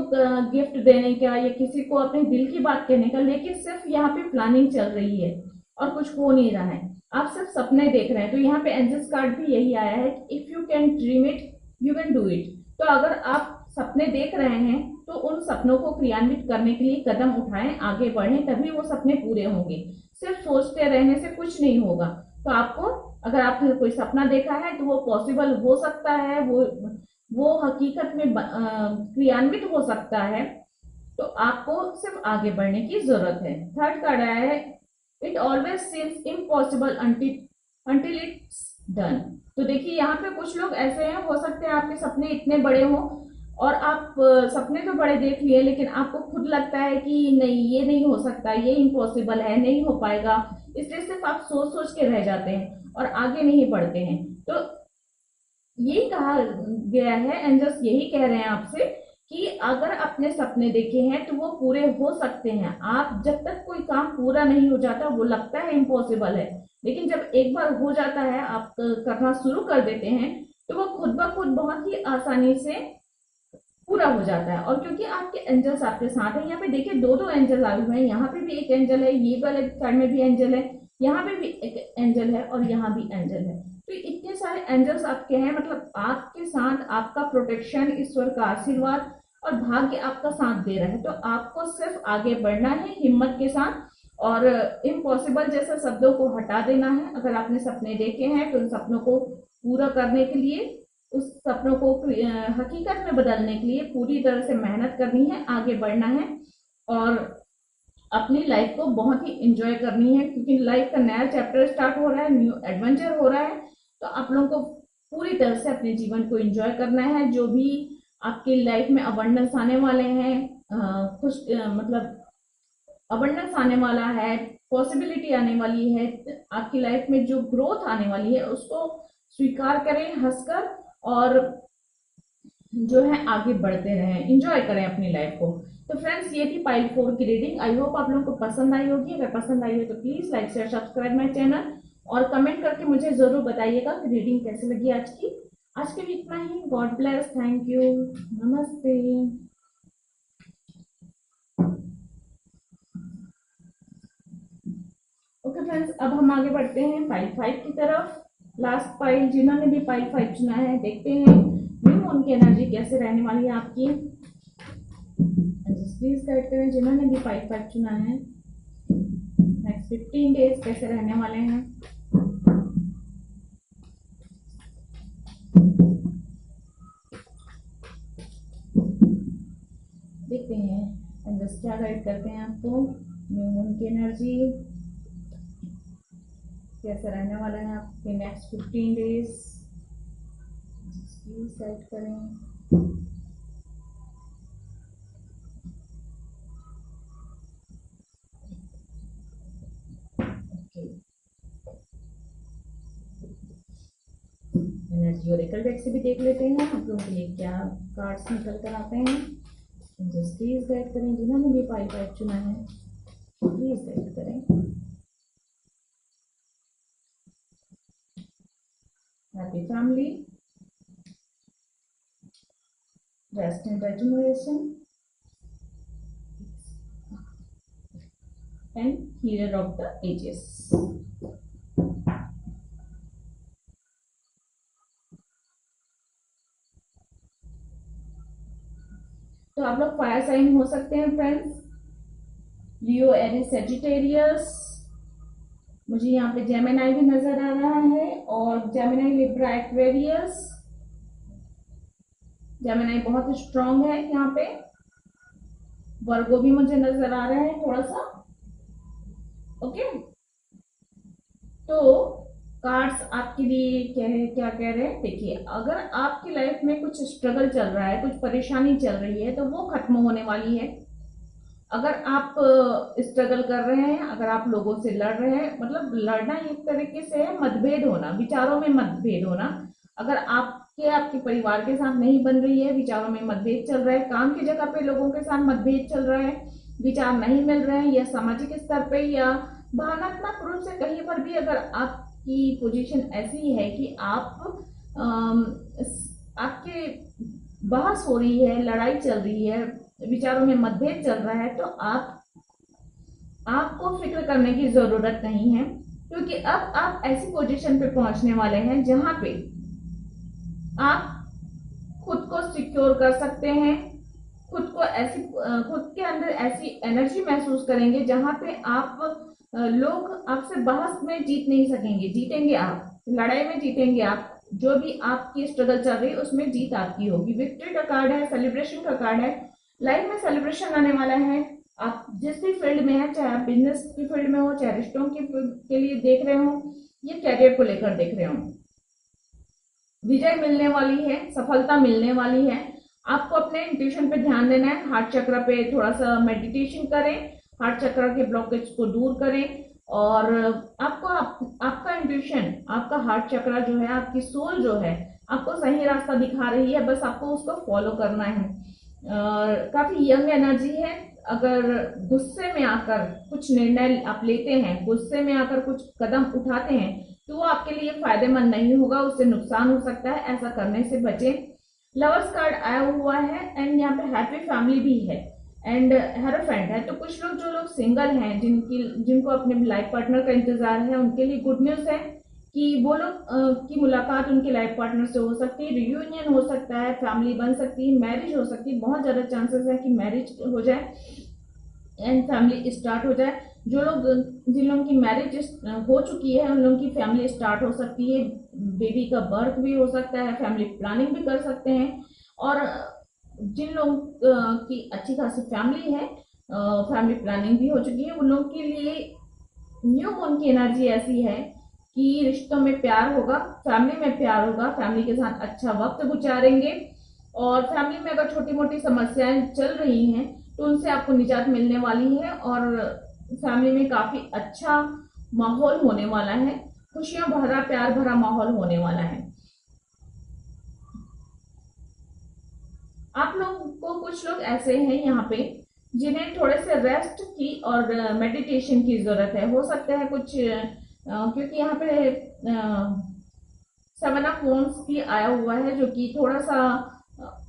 गिफ्ट देने का, या किसी को अपने दिल की बात कहने का, लेकिन सिर्फ यहाँ पे प्लानिंग चल रही है और कुछ हो नहीं रहा है, आप सिर्फ सपने देख रहे हैं। तो यहाँ पे एंजल्स कार्ड भी यही आया है, if you can dream it you can do it. तो अगर आप सपने देख रहे हैं तो उन सपनों को क्रियान्वित करने के लिए कदम उठाएं, आगे बढ़ें, तभी वो सपने पूरे होंगे। सिर्फ सोचते रहने से कुछ नहीं होगा। तो आपको, अगर आपने कोई सपना देखा है तो वो पॉसिबल हो सकता है, वो हकीकत में क्रियान्वित हो सकता है। तो आपको सिर्फ आगे बढ़ने की जरूरत है। थर्ड कार्ड आया है, it always seems impossible until it's done. तो देखिए यहाँ पे कुछ लोग ऐसे हैं, हो सकते हैं आपके सपने इतने बड़े हों और आप सपने तो बड़े देख लिए, लेकिन आपको खुद लगता है कि नहीं ये नहीं हो सकता, ये इम्पॉसिबल है, नहीं हो पाएगा, इसलिए सिर्फ आप सोच सोच के रह जाते हैं और आगे नहीं बढ़ते हैं। तो यही कहा गया है, एंजल्स यही कह रहे हैं आपसे कि अगर अपने सपने देखे हैं तो वो पूरे हो सकते हैं। आप जब तक कोई काम पूरा नहीं हो जाता वो लगता है इम्पॉसिबल है, लेकिन जब एक बार हो जाता है, आप करना शुरू कर देते हैं, तो वो खुद ब खुद बहुत ही आसानी से पूरा हो जाता है। और क्योंकि आपके एंजल्स आपके साथ है, यहाँ पे देखिए दो दो एंजल आए हुए हैं, यहाँ पे भी एक एंजल है, ये वाले साइड में भी एंजल है, यहाँ पे भी एक एंजल है और यहाँ भी एंजल है। तो इतने सारे एंजल्स आपके हैं, मतलब आपके साथ आपका प्रोटेक्शन, ईश्वर का आशीर्वाद और भाग्य आपका साथ दे रहा है। तो आपको सिर्फ आगे बढ़ना है हिम्मत के साथ और इम्पॉसिबल जैसे शब्दों को हटा देना है। अगर आपने सपने देखे हैं तो उन सपनों को पूरा करने के लिए, उस सपनों को हकीकत में बदलने के लिए पूरी तरह से मेहनत करनी है, आगे बढ़ना है और अपनी लाइफ को बहुत ही एंजॉय करनी है, क्योंकि लाइफ का नया चैप्टर स्टार्ट हो रहा है, न्यू एडवेंचर हो रहा है। तो आप लोगों को पूरी तरह से अपने जीवन को एंजॉय करना है। जो भी आपकी लाइफ में अबंडेंस आने वाले हैं, खुश मतलब अबंडेंस आने वाला है, पॉसिबिलिटी आने वाली है, आपकी लाइफ में जो ग्रोथ आने वाली है उसको स्वीकार करें हंसकर और जो है आगे बढ़ते रहें, एंजॉय करें अपनी लाइफ को। तो फ्रेंड्स ये थी पाइल 4 की रीडिंग। आई होप आप लोगों को पसंद आई होगी। अगर पसंद आई हो तो please like share subscribe my channel और कमेंट करके मुझे जरूर बताइएगा कि रीडिंग कैसे लगी आज की। आज के लिए इतना ही। गॉड ब्लेस, थैंक यू, नमस्ते। ओके फ्रेंड्स, अब हम आगे बढ़ते हैं पाइल 5 की तरफ। लास्ट पाइल, जिन्होंने भी पाइल 5 चुना है, देखते हैं न्यू मून की एनर्जी कैसे रहने वाली है आपकी। प्लीज गाइड करें जिन्होंने भी पाइल 5 चुना है, नेक्स्ट 15 डेज कैसे रहने वाले हैं। देखते हैं एंजल्स क्या गाइड करते हैं आपको। न्यू मून की एनर्जी कैसे रहने वाला है आपके नेक्स्ट 15 डेज, प्लीज गाइड करें। एनर्जी ओरेकल डेक से भी देख लेते हैं आप लोगों के लिए क्या कार्ड्स निकल कर आते हैं। प्लीज गाइड करें जिन्होंने भी पाइल 5 चुना है, प्लीज गाइड करें। Happy family, rest and regeneration, and healer of the ages. तो आप लोग फायर साइन हो सकते हैं फ्रेंड्स, लियो, एरिस, सेजिटेरियस। मुझे यहाँ पे जेमिनाई भी नजर आ रहा है और जेमिनाई, लिब्रा, एक्वेरियस। जेमिनाई बहुत स्ट्रांग है यहाँ पे। वर्गो भी मुझे नजर आ रहा है थोड़ा सा। ओके, तो कार्ड्स आपके लिए क्या कह रहे हैं, देखिए अगर आपकी लाइफ में कुछ स्ट्रगल चल रहा है, कुछ परेशानी चल रही है, तो वो खत्म होने वाली है। अगर आप स्ट्रगल कर रहे हैं, अगर आप लोगों से लड़ रहे हैं, मतलब लड़ना एक तरीके से है मतभेद होना, विचारों में मतभेद होना। अगर आपके परिवार के साथ नहीं बन रही है, विचारों में मतभेद चल रहा है, काम की जगह पे लोगों के साथ मतभेद चल रहा है, विचार नहीं मिल रहे हैं, या सामाजिक स्तर पे या भावनात्मक रूप से कहीं पर भी अगर आपकी पोजीशन ऐसी है कि आप आपके बहस हो रही है, लड़ाई चल रही है, विचारों में मतभेद चल रहा है, तो आपको फिक्र करने की जरूरत नहीं है, क्योंकि अब आप ऐसी पोजीशन पे पहुंचने वाले हैं जहां पे आप खुद को सिक्योर कर सकते हैं। खुद के अंदर ऐसी एनर्जी महसूस करेंगे जहां पे आप लोग आपसे बहस में जीत नहीं सकेंगे। जीतेंगे आप, लड़ाई में जीतेंगे आप। जो भी आपकी स्ट्रगल चल रही है उसमें जीत आपकी होगी। विक्ट्री का कार्ड है, सेलिब्रेशन का कार्ड है। लाइफ में सेलिब्रेशन आने वाला है। आप जिस भी फील्ड में है, चाहे आप बिजनेस की फील्ड में हो, चाहे रिश्तों के लिए देख रहे हो, ये कैरियर को लेकर देख रहे हो, विजय मिलने वाली है, सफलता मिलने वाली है। आपको अपने इंट्यूशन पे ध्यान देना है। हार्ट चक्र पे थोड़ा सा मेडिटेशन करें, हार्ट चक्र के ब्लॉकेज को दूर करें। और आपका इंट्यूशन, आपका हार्ट चक्र जो है, आपकी सोल जो है, आपको सही रास्ता दिखा रही है, बस आपको उसको फॉलो करना है। काफी यंग एनर्जी है। अगर गुस्से में आकर कुछ निर्णय आप लेते हैं, गुस्से में आकर कुछ कदम उठाते हैं, तो वो आपके लिए फायदेमंद नहीं होगा, उससे नुकसान हो सकता है। ऐसा करने से बचें। लवर्स कार्ड आया हुआ है एंड यहाँ पे हैप्पी फैमिली भी है एंड हेरोफेंट है। तो कुछ लोग, जो लोग सिंगल हैं, जिनको अपने लाइफ पार्टनर का इंतजार है, उनके लिए गुड न्यूज है कि वो लोग की मुलाकात उनके लाइफ पार्टनर से हो सकती है, रियूनियन हो सकता है, फैमिली बन सकती है, मैरिज हो सकती है। बहुत ज्यादा चांसेस है कि मैरिज हो जाए एंड फैमिली स्टार्ट हो जाए। जिन लोगों की मैरिज हो चुकी है, उन लोगों की फैमिली स्टार्ट हो सकती है, बेबी का बर्थ भी हो सकता है, फैमिली प्लानिंग भी कर सकते हैं। और जिन लोगों की अच्छी खासी फैमिली है, फैमिली प्लानिंग भी हो चुकी है, उन लोगों के लिए न्यू मून की एनर्जी ऐसी है कि रिश्तों में प्यार होगा, फैमिली में प्यार होगा, फैमिली के साथ अच्छा वक्त गुजारेंगे। और फैमिली में अगर छोटी मोटी समस्याएं चल रही हैं तो उनसे आपको निजात मिलने वाली है और फैमिली में काफी अच्छा माहौल होने वाला है। खुशियां भरा, प्यार भरा माहौल होने वाला है। आप लोगों को, कुछ लोग ऐसे हैं यहाँ पे जिन्हें थोड़े से रेस्ट की और मेडिटेशन की जरूरत है। हो सकता है कुछ क्योंकि यहाँ पे 7 ऑफ वॉन्ड्स की आया हुआ है, जो कि थोड़ा सा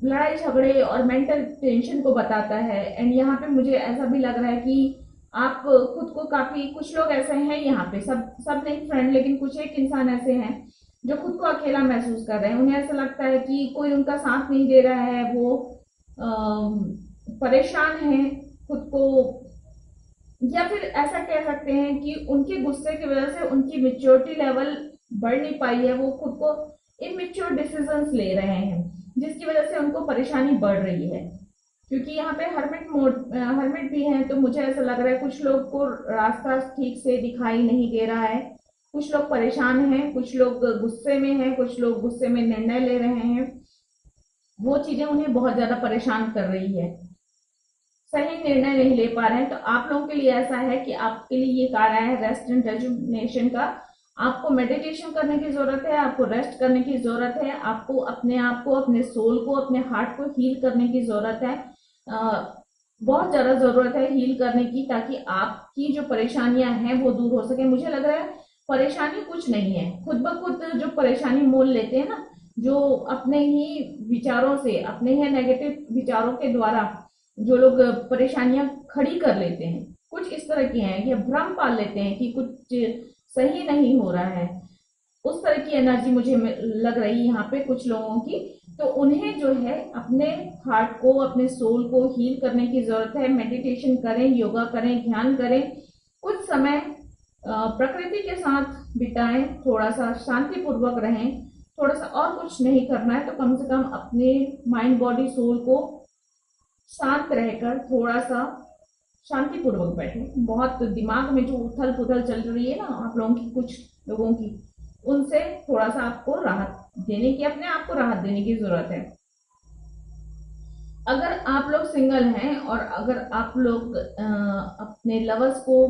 लड़ाई झगड़े और मेंटल टेंशन को बताता है। एंड यहाँ पे मुझे ऐसा भी लग रहा है कि आप खुद को काफी, कुछ लोग ऐसे हैं यहाँ पे, सब नहीं फ्रेंड, लेकिन कुछ एक इंसान ऐसे हैं जो खुद को अकेला महसूस कर रहे हैं। उन्हें ऐसा लगता है कि कोई उनका साथ नहीं दे रहा है, वो परेशान है खुद को, या फिर ऐसा कह सकते हैं कि उनके गुस्से की वजह से उनकी मेच्योरिटी लेवल बढ़ नहीं पाई है। वो खुद को इमेच्योर डिसीजंस ले रहे हैं, जिसकी वजह से उनको परेशानी बढ़ रही है। क्योंकि यहाँ पे हर्मिट भी है, तो मुझे ऐसा लग रहा है कुछ लोग को रास्ता ठीक से दिखाई नहीं दे रहा है। कुछ लोग परेशान हैं, कुछ लोग गुस्से में हैं, कुछ लोग गुस्से में निर्णय ले रहे हैं। वो चीजें उन्हें बहुत ज्यादा परेशान कर रही है, सही निर्णय नहीं ले पा रहे हैं। तो आप लोगों के लिए ऐसा है कि आपके लिए ये कार्य है रेस्ट एंड रेजुनेशन का। आपको मेडिटेशन करने की जरूरत है, आपको रेस्ट करने की जरूरत है, आपको अपने आप को, अपने सोल को, अपने हार्ट को हील करने की जरूरत है। बहुत ज्यादा जरूरत है हील करने की, ताकि आपकी जो परेशानियां हैं वो दूर हो सके। मुझे लग रहा है परेशानी कुछ नहीं है, खुद ब खुद जो परेशानी मोल लेते हैं ना, जो अपने ही विचारों से, अपने ही नेगेटिव विचारों के द्वारा जो लोग परेशानियां खड़ी कर लेते हैं, कुछ इस तरह की हैं, ये भ्रम पाल लेते हैं कि कुछ सही नहीं हो रहा है। उस तरह की एनर्जी मुझे लग रही है यहाँ पे कुछ लोगों की। तो उन्हें जो है अपने हार्ट को, अपने सोल को हील करने की जरूरत है। मेडिटेशन करें, योगा करें, ध्यान करें, कुछ समय प्रकृति के साथ बिताएं, थोड़ा सा शांतिपूर्वक रहें। थोड़ा सा और कुछ नहीं करना है तो कम से कम अपने माइंड, बॉडी, सोल को शांत रहकर थोड़ा सा शांतिपूर्वक बैठे। बहुत दिमाग में जो उथल पुथल चल रही है ना आप लोगों की, कुछ लोगों की, उनसे थोड़ा सा आपको राहत देने की, अपने आप को राहत देने की जरूरत है। अगर आप लोग सिंगल हैं और अगर आप लोग अपने लवर्स को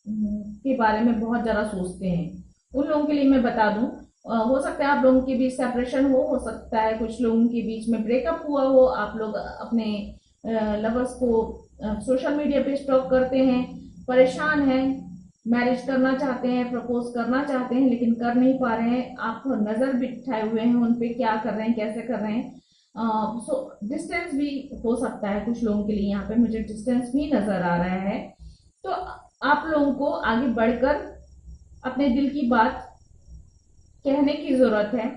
के बारे में बहुत ज्यादा सोचते हैं, उन लोगों के लिए मैं बता दूं, हो सकता है आप लोगों के बीच सेपरेशन हो सकता है कुछ लोगों के बीच में ब्रेकअप हुआ हो। आप लोग अपने लवर्स को सोशल मीडिया पे स्टॉक करते हैं, परेशान हैं, मैरिज करना चाहते हैं, प्रपोज करना चाहते हैं, लेकिन कर नहीं पा रहे हैं, आप नजर बिठाए हुए हैं उन पे, क्या कर रहे हैं, कैसे कर रहे हैं। सो डिस्टेंस भी हो सकता है कुछ लोगों के लिए, यहाँ पे मुझे डिस्टेंस भी नजर आ रहा है। तो आप लोगों को आगे बढ़कर अपने दिल की बात कहने की जरूरत है।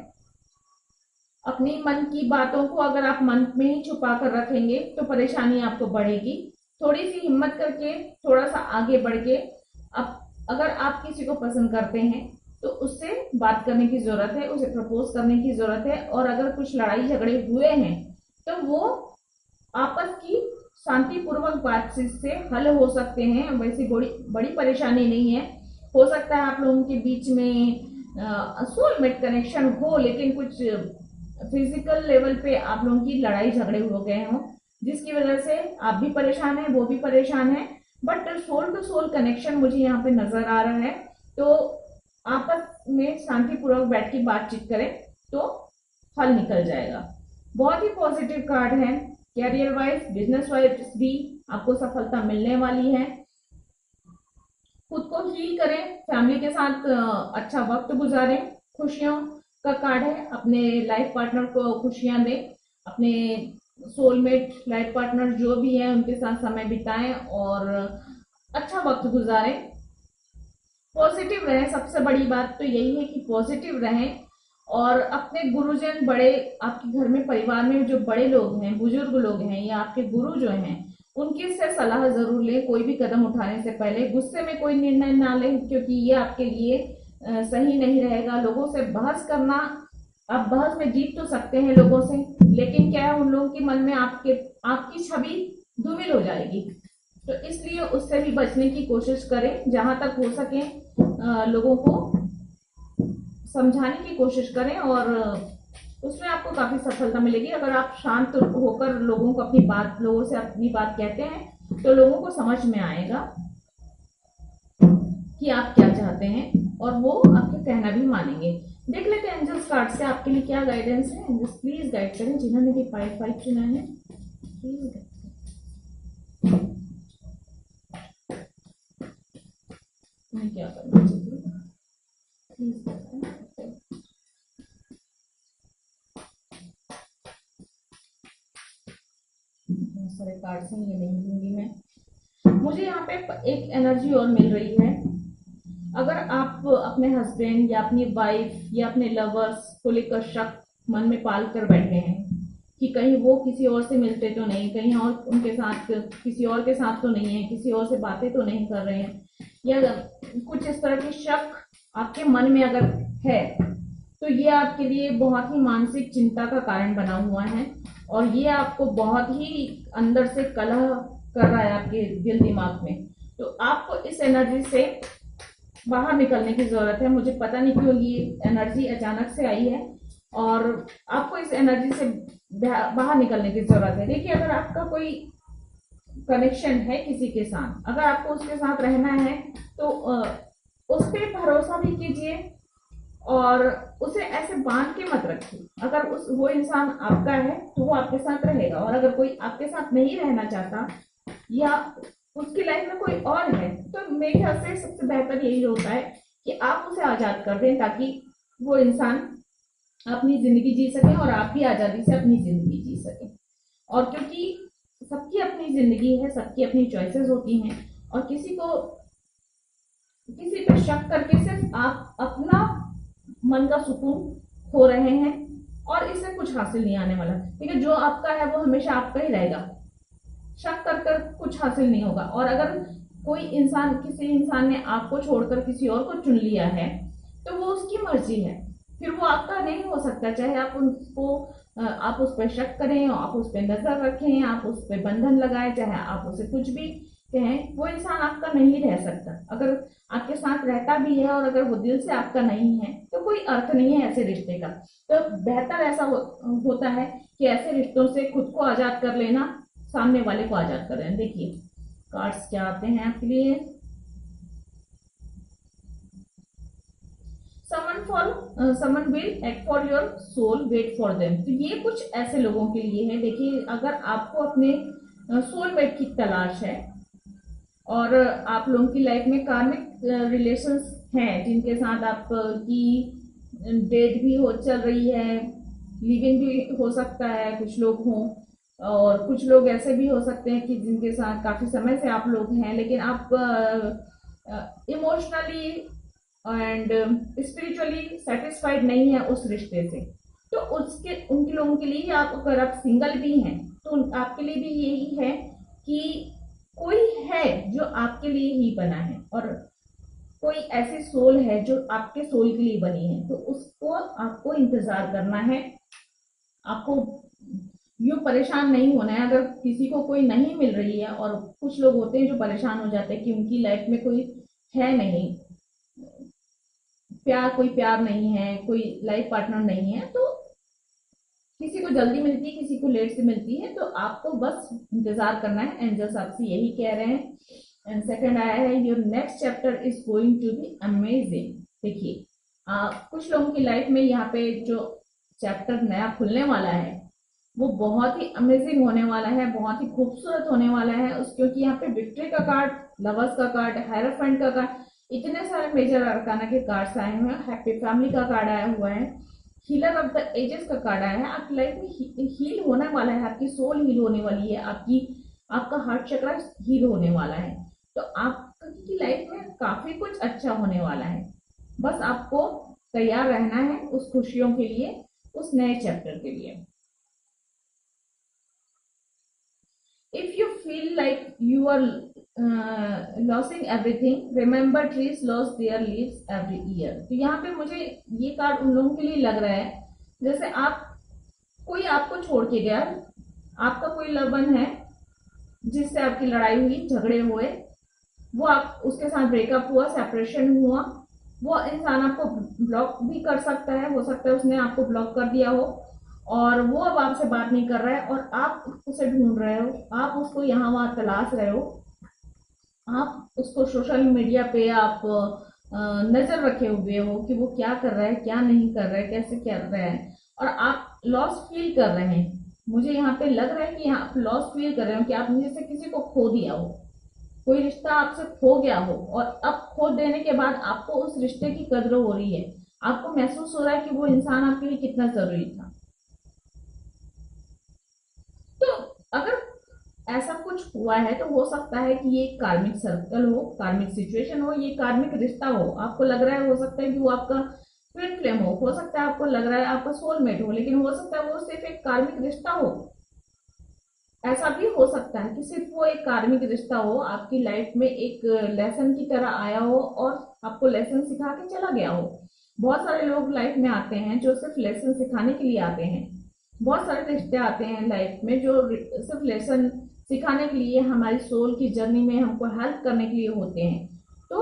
अपनी मन की बातों को अगर आप मन में ही छुपा कर रखेंगे तो परेशानी आपको बढ़ेगी। थोड़ी सी हिम्मत करके थोड़ा सा आगे बढ़ के, अब अगर आप किसी को पसंद करते हैं तो उससे बात करने की जरूरत है, उसे प्रपोज करने की जरूरत है। और अगर कुछ लड़ाई झगड़े हुए हैं तो वो आपस की शांतिपूर्वक बातचीत से हल हो सकते हैं। वैसी बड़ी बड़ी परेशानी नहीं है। हो सकता है आप लोगों के बीच में सोलमेट कनेक्शन हो, लेकिन कुछ फिजिकल लेवल पे आप लोगों की लड़ाई झगड़े हो गए हों, जिसकी वजह से आप भी परेशान हैं, वो भी परेशान है। But soul to soul connection मुझे यहाँ पे नजर आ रहा है। तो आपस में शांतिपूर्वक बैठ के बातचीत करें तो हल निकल जाएगा। बहुत ही पॉजिटिव कार्ड है। कैरियर वाइज, बिजनेस वाइज भी आपको सफलता मिलने वाली है। खुद को हील करें, फैमिली के साथ अच्छा वक्त गुजारें। खुशियों का कार्ड है, अपने लाइफ पार्टनर को खुशियां दें, अपने सोलमेट लाइफ पार्टनर जो भी है उनके साथ समय बिताएं और अच्छा वक्त गुजारें। पॉजिटिव रहें, सबसे बड़ी बात तो यही है कि पॉजिटिव रहें। और अपने गुरुजन, बड़े आपके घर में परिवार में जो बड़े लोग हैं, बुजुर्ग लोग हैं या आपके गुरु जो हैं, उनकी से सलाह जरूर लें। कोई भी कदम उठाने से पहले गुस्से में कोई निर्णय ना लें, क्योंकि ये आपके लिए सही नहीं रहेगा। लोगों से बहस करना, आप बहस में जीत तो सकते हैं लोगों से, लेकिन क्या है, उन लोगों के मन में आपकी छवि धूमिल हो जाएगी। तो इसलिए उससे भी बचने की कोशिश करें। जहां तक हो सके लोगों को समझाने की कोशिश करें और उसमें आपको काफी सफलता मिलेगी। अगर आप शांत होकर लोगों से अपनी बात कहते हैं तो लोगों को समझ में आएगा कि आप क्या चाहते हैं और वो आपके कहना भी मानेंगे। देख लेते हैं एंजल्स कार्ड से आपके लिए क्या गाइडेंस है। एंजल्स प्लीज गाइड करें, जिन्होंने भी 5 चुना है प्लीज गाइड। मैं क्या करना चाहिए प्लीज बताएं। बहुत सारे कार्ड्स हैं, ये नहीं लूंगी मैं। मुझे यहाँ पे एक एनर्जी और मिल रही है। अगर आप अपने हस्बैंड या अपनी वाइफ या अपने लवर्स को लेकर शक मन में पाल कर बैठे हैं कि कहीं वो किसी और से मिलते तो नहीं, कहीं और उनके साथ किसी और के साथ तो नहीं है, किसी और से बातें तो नहीं कर रहे हैं, या कुछ इस तरह की शक आपके मन में अगर है तो ये आपके लिए बहुत ही मानसिक चिंता का कारण बना हुआ है। और ये आपको बहुत ही अंदर से कलह कर रहा है आपके दिल दिमाग में। तो आपको इस एनर्जी से बाहर निकलने की जरूरत है। मुझे पता नहीं क्यों ये एनर्जी अचानक से आई है और आपको इस एनर्जी से बाहर निकलने की जरूरत है। देखिए, अगर आपका कोई कनेक्शन है किसी के साथ, अगर आपको उसके साथ रहना है तो उस पर भरोसा भी कीजिए और उसे ऐसे बांध के मत रखिए। अगर वो इंसान आपका है तो वो आपके साथ रहेगा, और अगर कोई आपके साथ नहीं रहना चाहता या उसकी लाइफ में कोई और है तो मेरे ख्याल से सबसे बेहतर यही होता है कि आप उसे आजाद कर दें, ताकि वो इंसान अपनी जिंदगी जी सके और आप भी आजादी से अपनी जिंदगी जी सके। और क्योंकि सबकी अपनी जिंदगी है, सबकी अपनी चॉइसेस होती हैं, और किसी पे शक करके सिर्फ आप अपना मन का सुकून खो रहे हैं और इससे कुछ हासिल नहीं आने वाला। ठीक है, जो आपका है वो हमेशा आपका ही रहेगा। शक कर कुछ हासिल नहीं होगा। और अगर किसी इंसान ने आपको छोड़कर किसी और को चुन लिया है तो वो उसकी मर्जी है, फिर वो आपका नहीं हो सकता। चाहे आप उस पर शक करें, आप उस पर नजर रखें, आप उस पर बंधन लगाएं, चाहे आप उसे कुछ भी कहें, वो इंसान आपका नहीं रह सकता। अगर आपके साथ रहता भी है और अगर वो दिल से आपका नहीं है तो कोई अर्थ नहीं है ऐसे रिश्ते का। तो बेहतर ऐसा होता है कि ऐसे रिश्तों से खुद को आजाद कर लेना, सामने वाले को आजाद कर लेना। देखिए कार्ड्स क्या आते हैं आपके लिए। Someone will act for your soul, wait for them. तो ये कुछ ऐसे लोगों के लिए है। देखिए, अगर आपको अपने सोलमेट की तलाश है और आप लोगों की लाइफ में कार्मिक रिलेशंस हैं जिनके साथ आपकी डेट भी हो चल रही है, लिविंग भी हो सकता है, कुछ लोग हों, और कुछ लोग ऐसे भी हो सकते हैं कि जिनके साथ काफी समय से आप लोग हैं, लेकिन आप इमोशनली एंड स्पिरिचुअली सेटिस्फाइड नहीं है उस रिश्ते से। तो उसके उनके लोगों के लिए, आप अगर आप सिंगल भी हैं तो आपके लिए भी यही है कि कोई है जो आपके लिए ही बना है, और कोई ऐसी सोल है जो आपके सोल के लिए बनी है, तो उसको आपको इंतजार करना है। आपको यूं परेशान नहीं होना है अगर किसी को कोई नहीं मिल रही है। और कुछ लोग होते हैं जो परेशान हो जाते हैं कि उनकी लाइफ में कोई है नहीं, कोई प्यार नहीं है, कोई लाइफ पार्टनर नहीं है। तो किसी को जल्दी मिलती है, किसी को लेट से मिलती है, तो आपको बस इंतजार करना है। एंजल्स आपसे यही कह रहे हैं। एंड सेकंड आया है, your next chapter is going to be amazing. देखिए, कुछ लोगों की लाइफ में यहाँ पे जो चैप्टर नया खुलने वाला है वो बहुत ही अमेजिंग होने वाला है, बहुत ही खूबसूरत होने वाला है। उस क्योंकि यहाँ पे विक्ट्री का कार्ड, लवर्स का कार्ड, हेरोफेंट का कार्ड, इतने सारे मेजर अरकाना के कार्ड्स आए हुए हैं। हैप्पी फैमिली का कार्ड आया हुआ है, हीलर ऑफ द एजेस का कार्ड आया है। आपकी लाइफ में हील होने वाला है, आपकी सोल हील होने वाली है, आपका हार्ट चक्र हील होने वाला है। तो आपकी लाइफ में काफी कुछ अच्छा होने वाला है। बस आपको तैयार रहना है उस खुशियों के लिए, उस नए चैप्टर के लिए। If you feel like you are losing everything, remember trees lose their leaves every year। तो यहाँ पे मुझे ये कार्ड उन लोगों के लिए लग रहा है जैसे कोई आपको छोड़ के गया, आपका कोई लवन है जिससे आपकी लड़ाई हुई, झगड़े हुए, वो आप उसके साथ ब्रेकअप हुआ, सेपरेशन हुआ, वो इंसान आपको ब्लॉक भी कर सकता है, हो सकता है उसने आपको ब्लॉक कर दिया हो और वो अब आपसे बात नहीं कर रहा है और आप उसे ढूंढ रहे हो, आप उसको यहाँ वहां तलाश रहे हो, आप उसको सोशल मीडिया पे आप नजर रखे हुए हो कि वो क्या कर रहा है, क्या नहीं कर रहा है, कैसे कर रहा है, और आप लॉस फील कर रहे हैं। मुझे यहाँ पे लग रहा है कि आप लॉस फील कर रहे हो कि आपने जैसे किसी को खो दिया हो, कोई रिश्ता आपसे खो गया हो और अब खो देने के बाद आपको उस रिश्ते की कद्र हो रही है, आपको महसूस हो रहा है कि वो इंसान आपके लिए कितना जरूरी था। तो अगर ऐसा कुछ हुआ है तो हो सकता है कि ये कार्मिक सर्कल हो, कार्मिक सिचुएशन हो, ये कार्मिक रिश्ता हो। आपको लग रहा है, हो सकता है कि वो आपका ट्विन फ्लेम हो सकता है आपको लग रहा है आपका सोलमेट हो, लेकिन हो सकता है वो सिर्फ एक कार्मिक रिश्ता हो। ऐसा भी हो सकता है कि सिर्फ वो एक कार्मिक रिश्ता हो, आपकी लाइफ में एक लेसन की तरह आया हो और आपको लेसन सिखा के चला गया हो। बहुत सारे लोग लाइफ में आते हैं जो सिर्फ लेसन सिखाने के लिए आते हैं। बहुत सारे रिश्ते आते हैं लाइफ में जो सिर्फ लेसन सिखाने के लिए, हमारी सोल की जर्नी में हमको हेल्प करने के लिए होते हैं। तो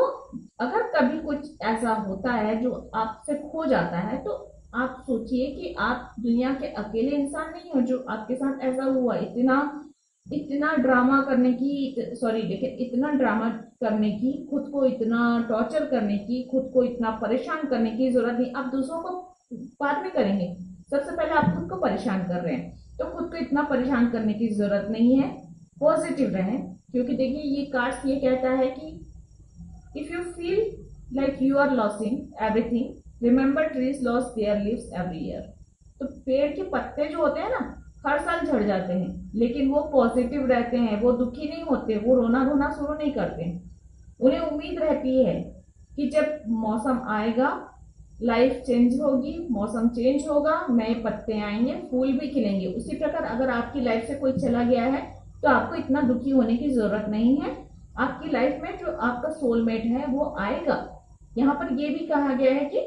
अगर कभी कुछ ऐसा होता है जो आपसे खो जाता है तो आप सोचिए कि आप दुनिया के अकेले इंसान नहीं हो जो आपके साथ ऐसा हुआ। इतना ड्रामा करने की, सॉरी देखिए, इतना ड्रामा करने की, खुद को इतना टॉर्चर करने की, खुद को इतना परेशान करने की जरूरत नहीं। आप दूसरों को बाद में करेंगे, सबसे पहले आप खुद को परेशान कर रहे हैं, तो खुद को इतना परेशान करने की जरूरत नहीं है। पॉजिटिव रहें, क्योंकि देखिए ये कार्ड्स ये कहता है कि if you feel like you are losing everything, remember trees lose their leaves every year. तो पेड़ के पत्ते जो होते हैं ना, हर साल झड़ जाते हैं, लेकिन वो पॉजिटिव रहते हैं, वो दुखी नहीं होते, वो रोना धोना शुरू नहीं करते। उन्हें उम्मीद रहती है कि जब मौसम आएगा, लाइफ चेंज होगी, मौसम चेंज होगा, नए पत्ते आएंगे, फूल भी खिलेंगे। उसी प्रकार अगर आपकी लाइफ से कोई चला गया है तो आपको इतना दुखी होने की जरूरत नहीं है। आपकी लाइफ में जो आपका सोलमेट है वो आएगा। यहाँ पर ये भी कहा गया है कि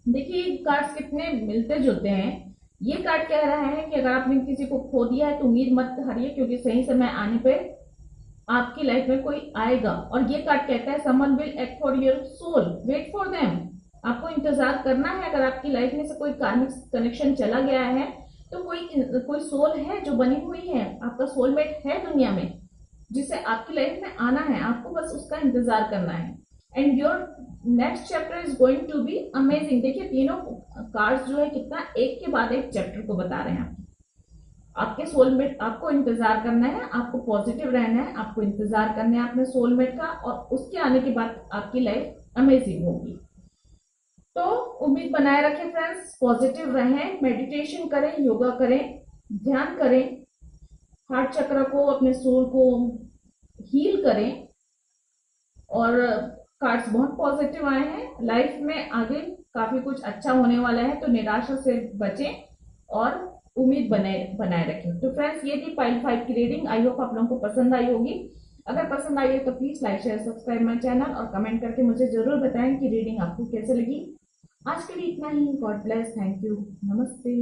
देखिए कार्ड्स कितने मिलते जुलते हैं। ये कार्ड कह रहा है कि अगर आपने किसी को खो दिया है तो उम्मीद मत हारिए, क्योंकि सही समय आने पे आपकी लाइफ में कोई आएगा। और ये कार्ड कहता है someone will act for your soul, wait for them. आपको इंतजार करना है। अगर आपकी लाइफ में से कोई कार्मिक कनेक्शन चला गया है तो कोई सोल है जो बनी हुई है, आपका सोलमेट है दुनिया में, जिसे आपकी लाइफ में आना है, आपको बस उसका इंतजार करना है। And your next chapter is going to be amazing. देखिए तीनों कार्ड्स जो है कितना एक के बाद एक चैप्टर को बता रहे हैं। आपके सोलमेट, आपको इंतजार करना है, आपको पॉजिटिव रहना है, आपको इंतजार करना है अपने सोलमेट का, और उसके आने के बाद आपकी लाइफ अमेजिंग होगी। तो उम्मीद बनाए रखें फ्रेंड्स, पॉजिटिव रहें, मेडिटेशन करें, योगा करें, ध्यान करें, हार्ट चक्र को, अपने सोल को हील करें। और कार्ड्स बहुत पॉजिटिव आए हैं, लाइफ में आगे काफी कुछ अच्छा होने वाला है, तो निराशा से बचें और उम्मीद बनाए रखें। तो फ्रेंड्स, ये थी पाइल 5 की रीडिंग। आई होप आप लोगों को पसंद आई होगी। अगर पसंद आई है तो please like share subscribe my channel और कमेंट करके मुझे जरूर बताएं कि रीडिंग आपको कैसे लगी। आज के लिए इतना ही। गॉड ब्लेस, थैंक यू, नमस्ते।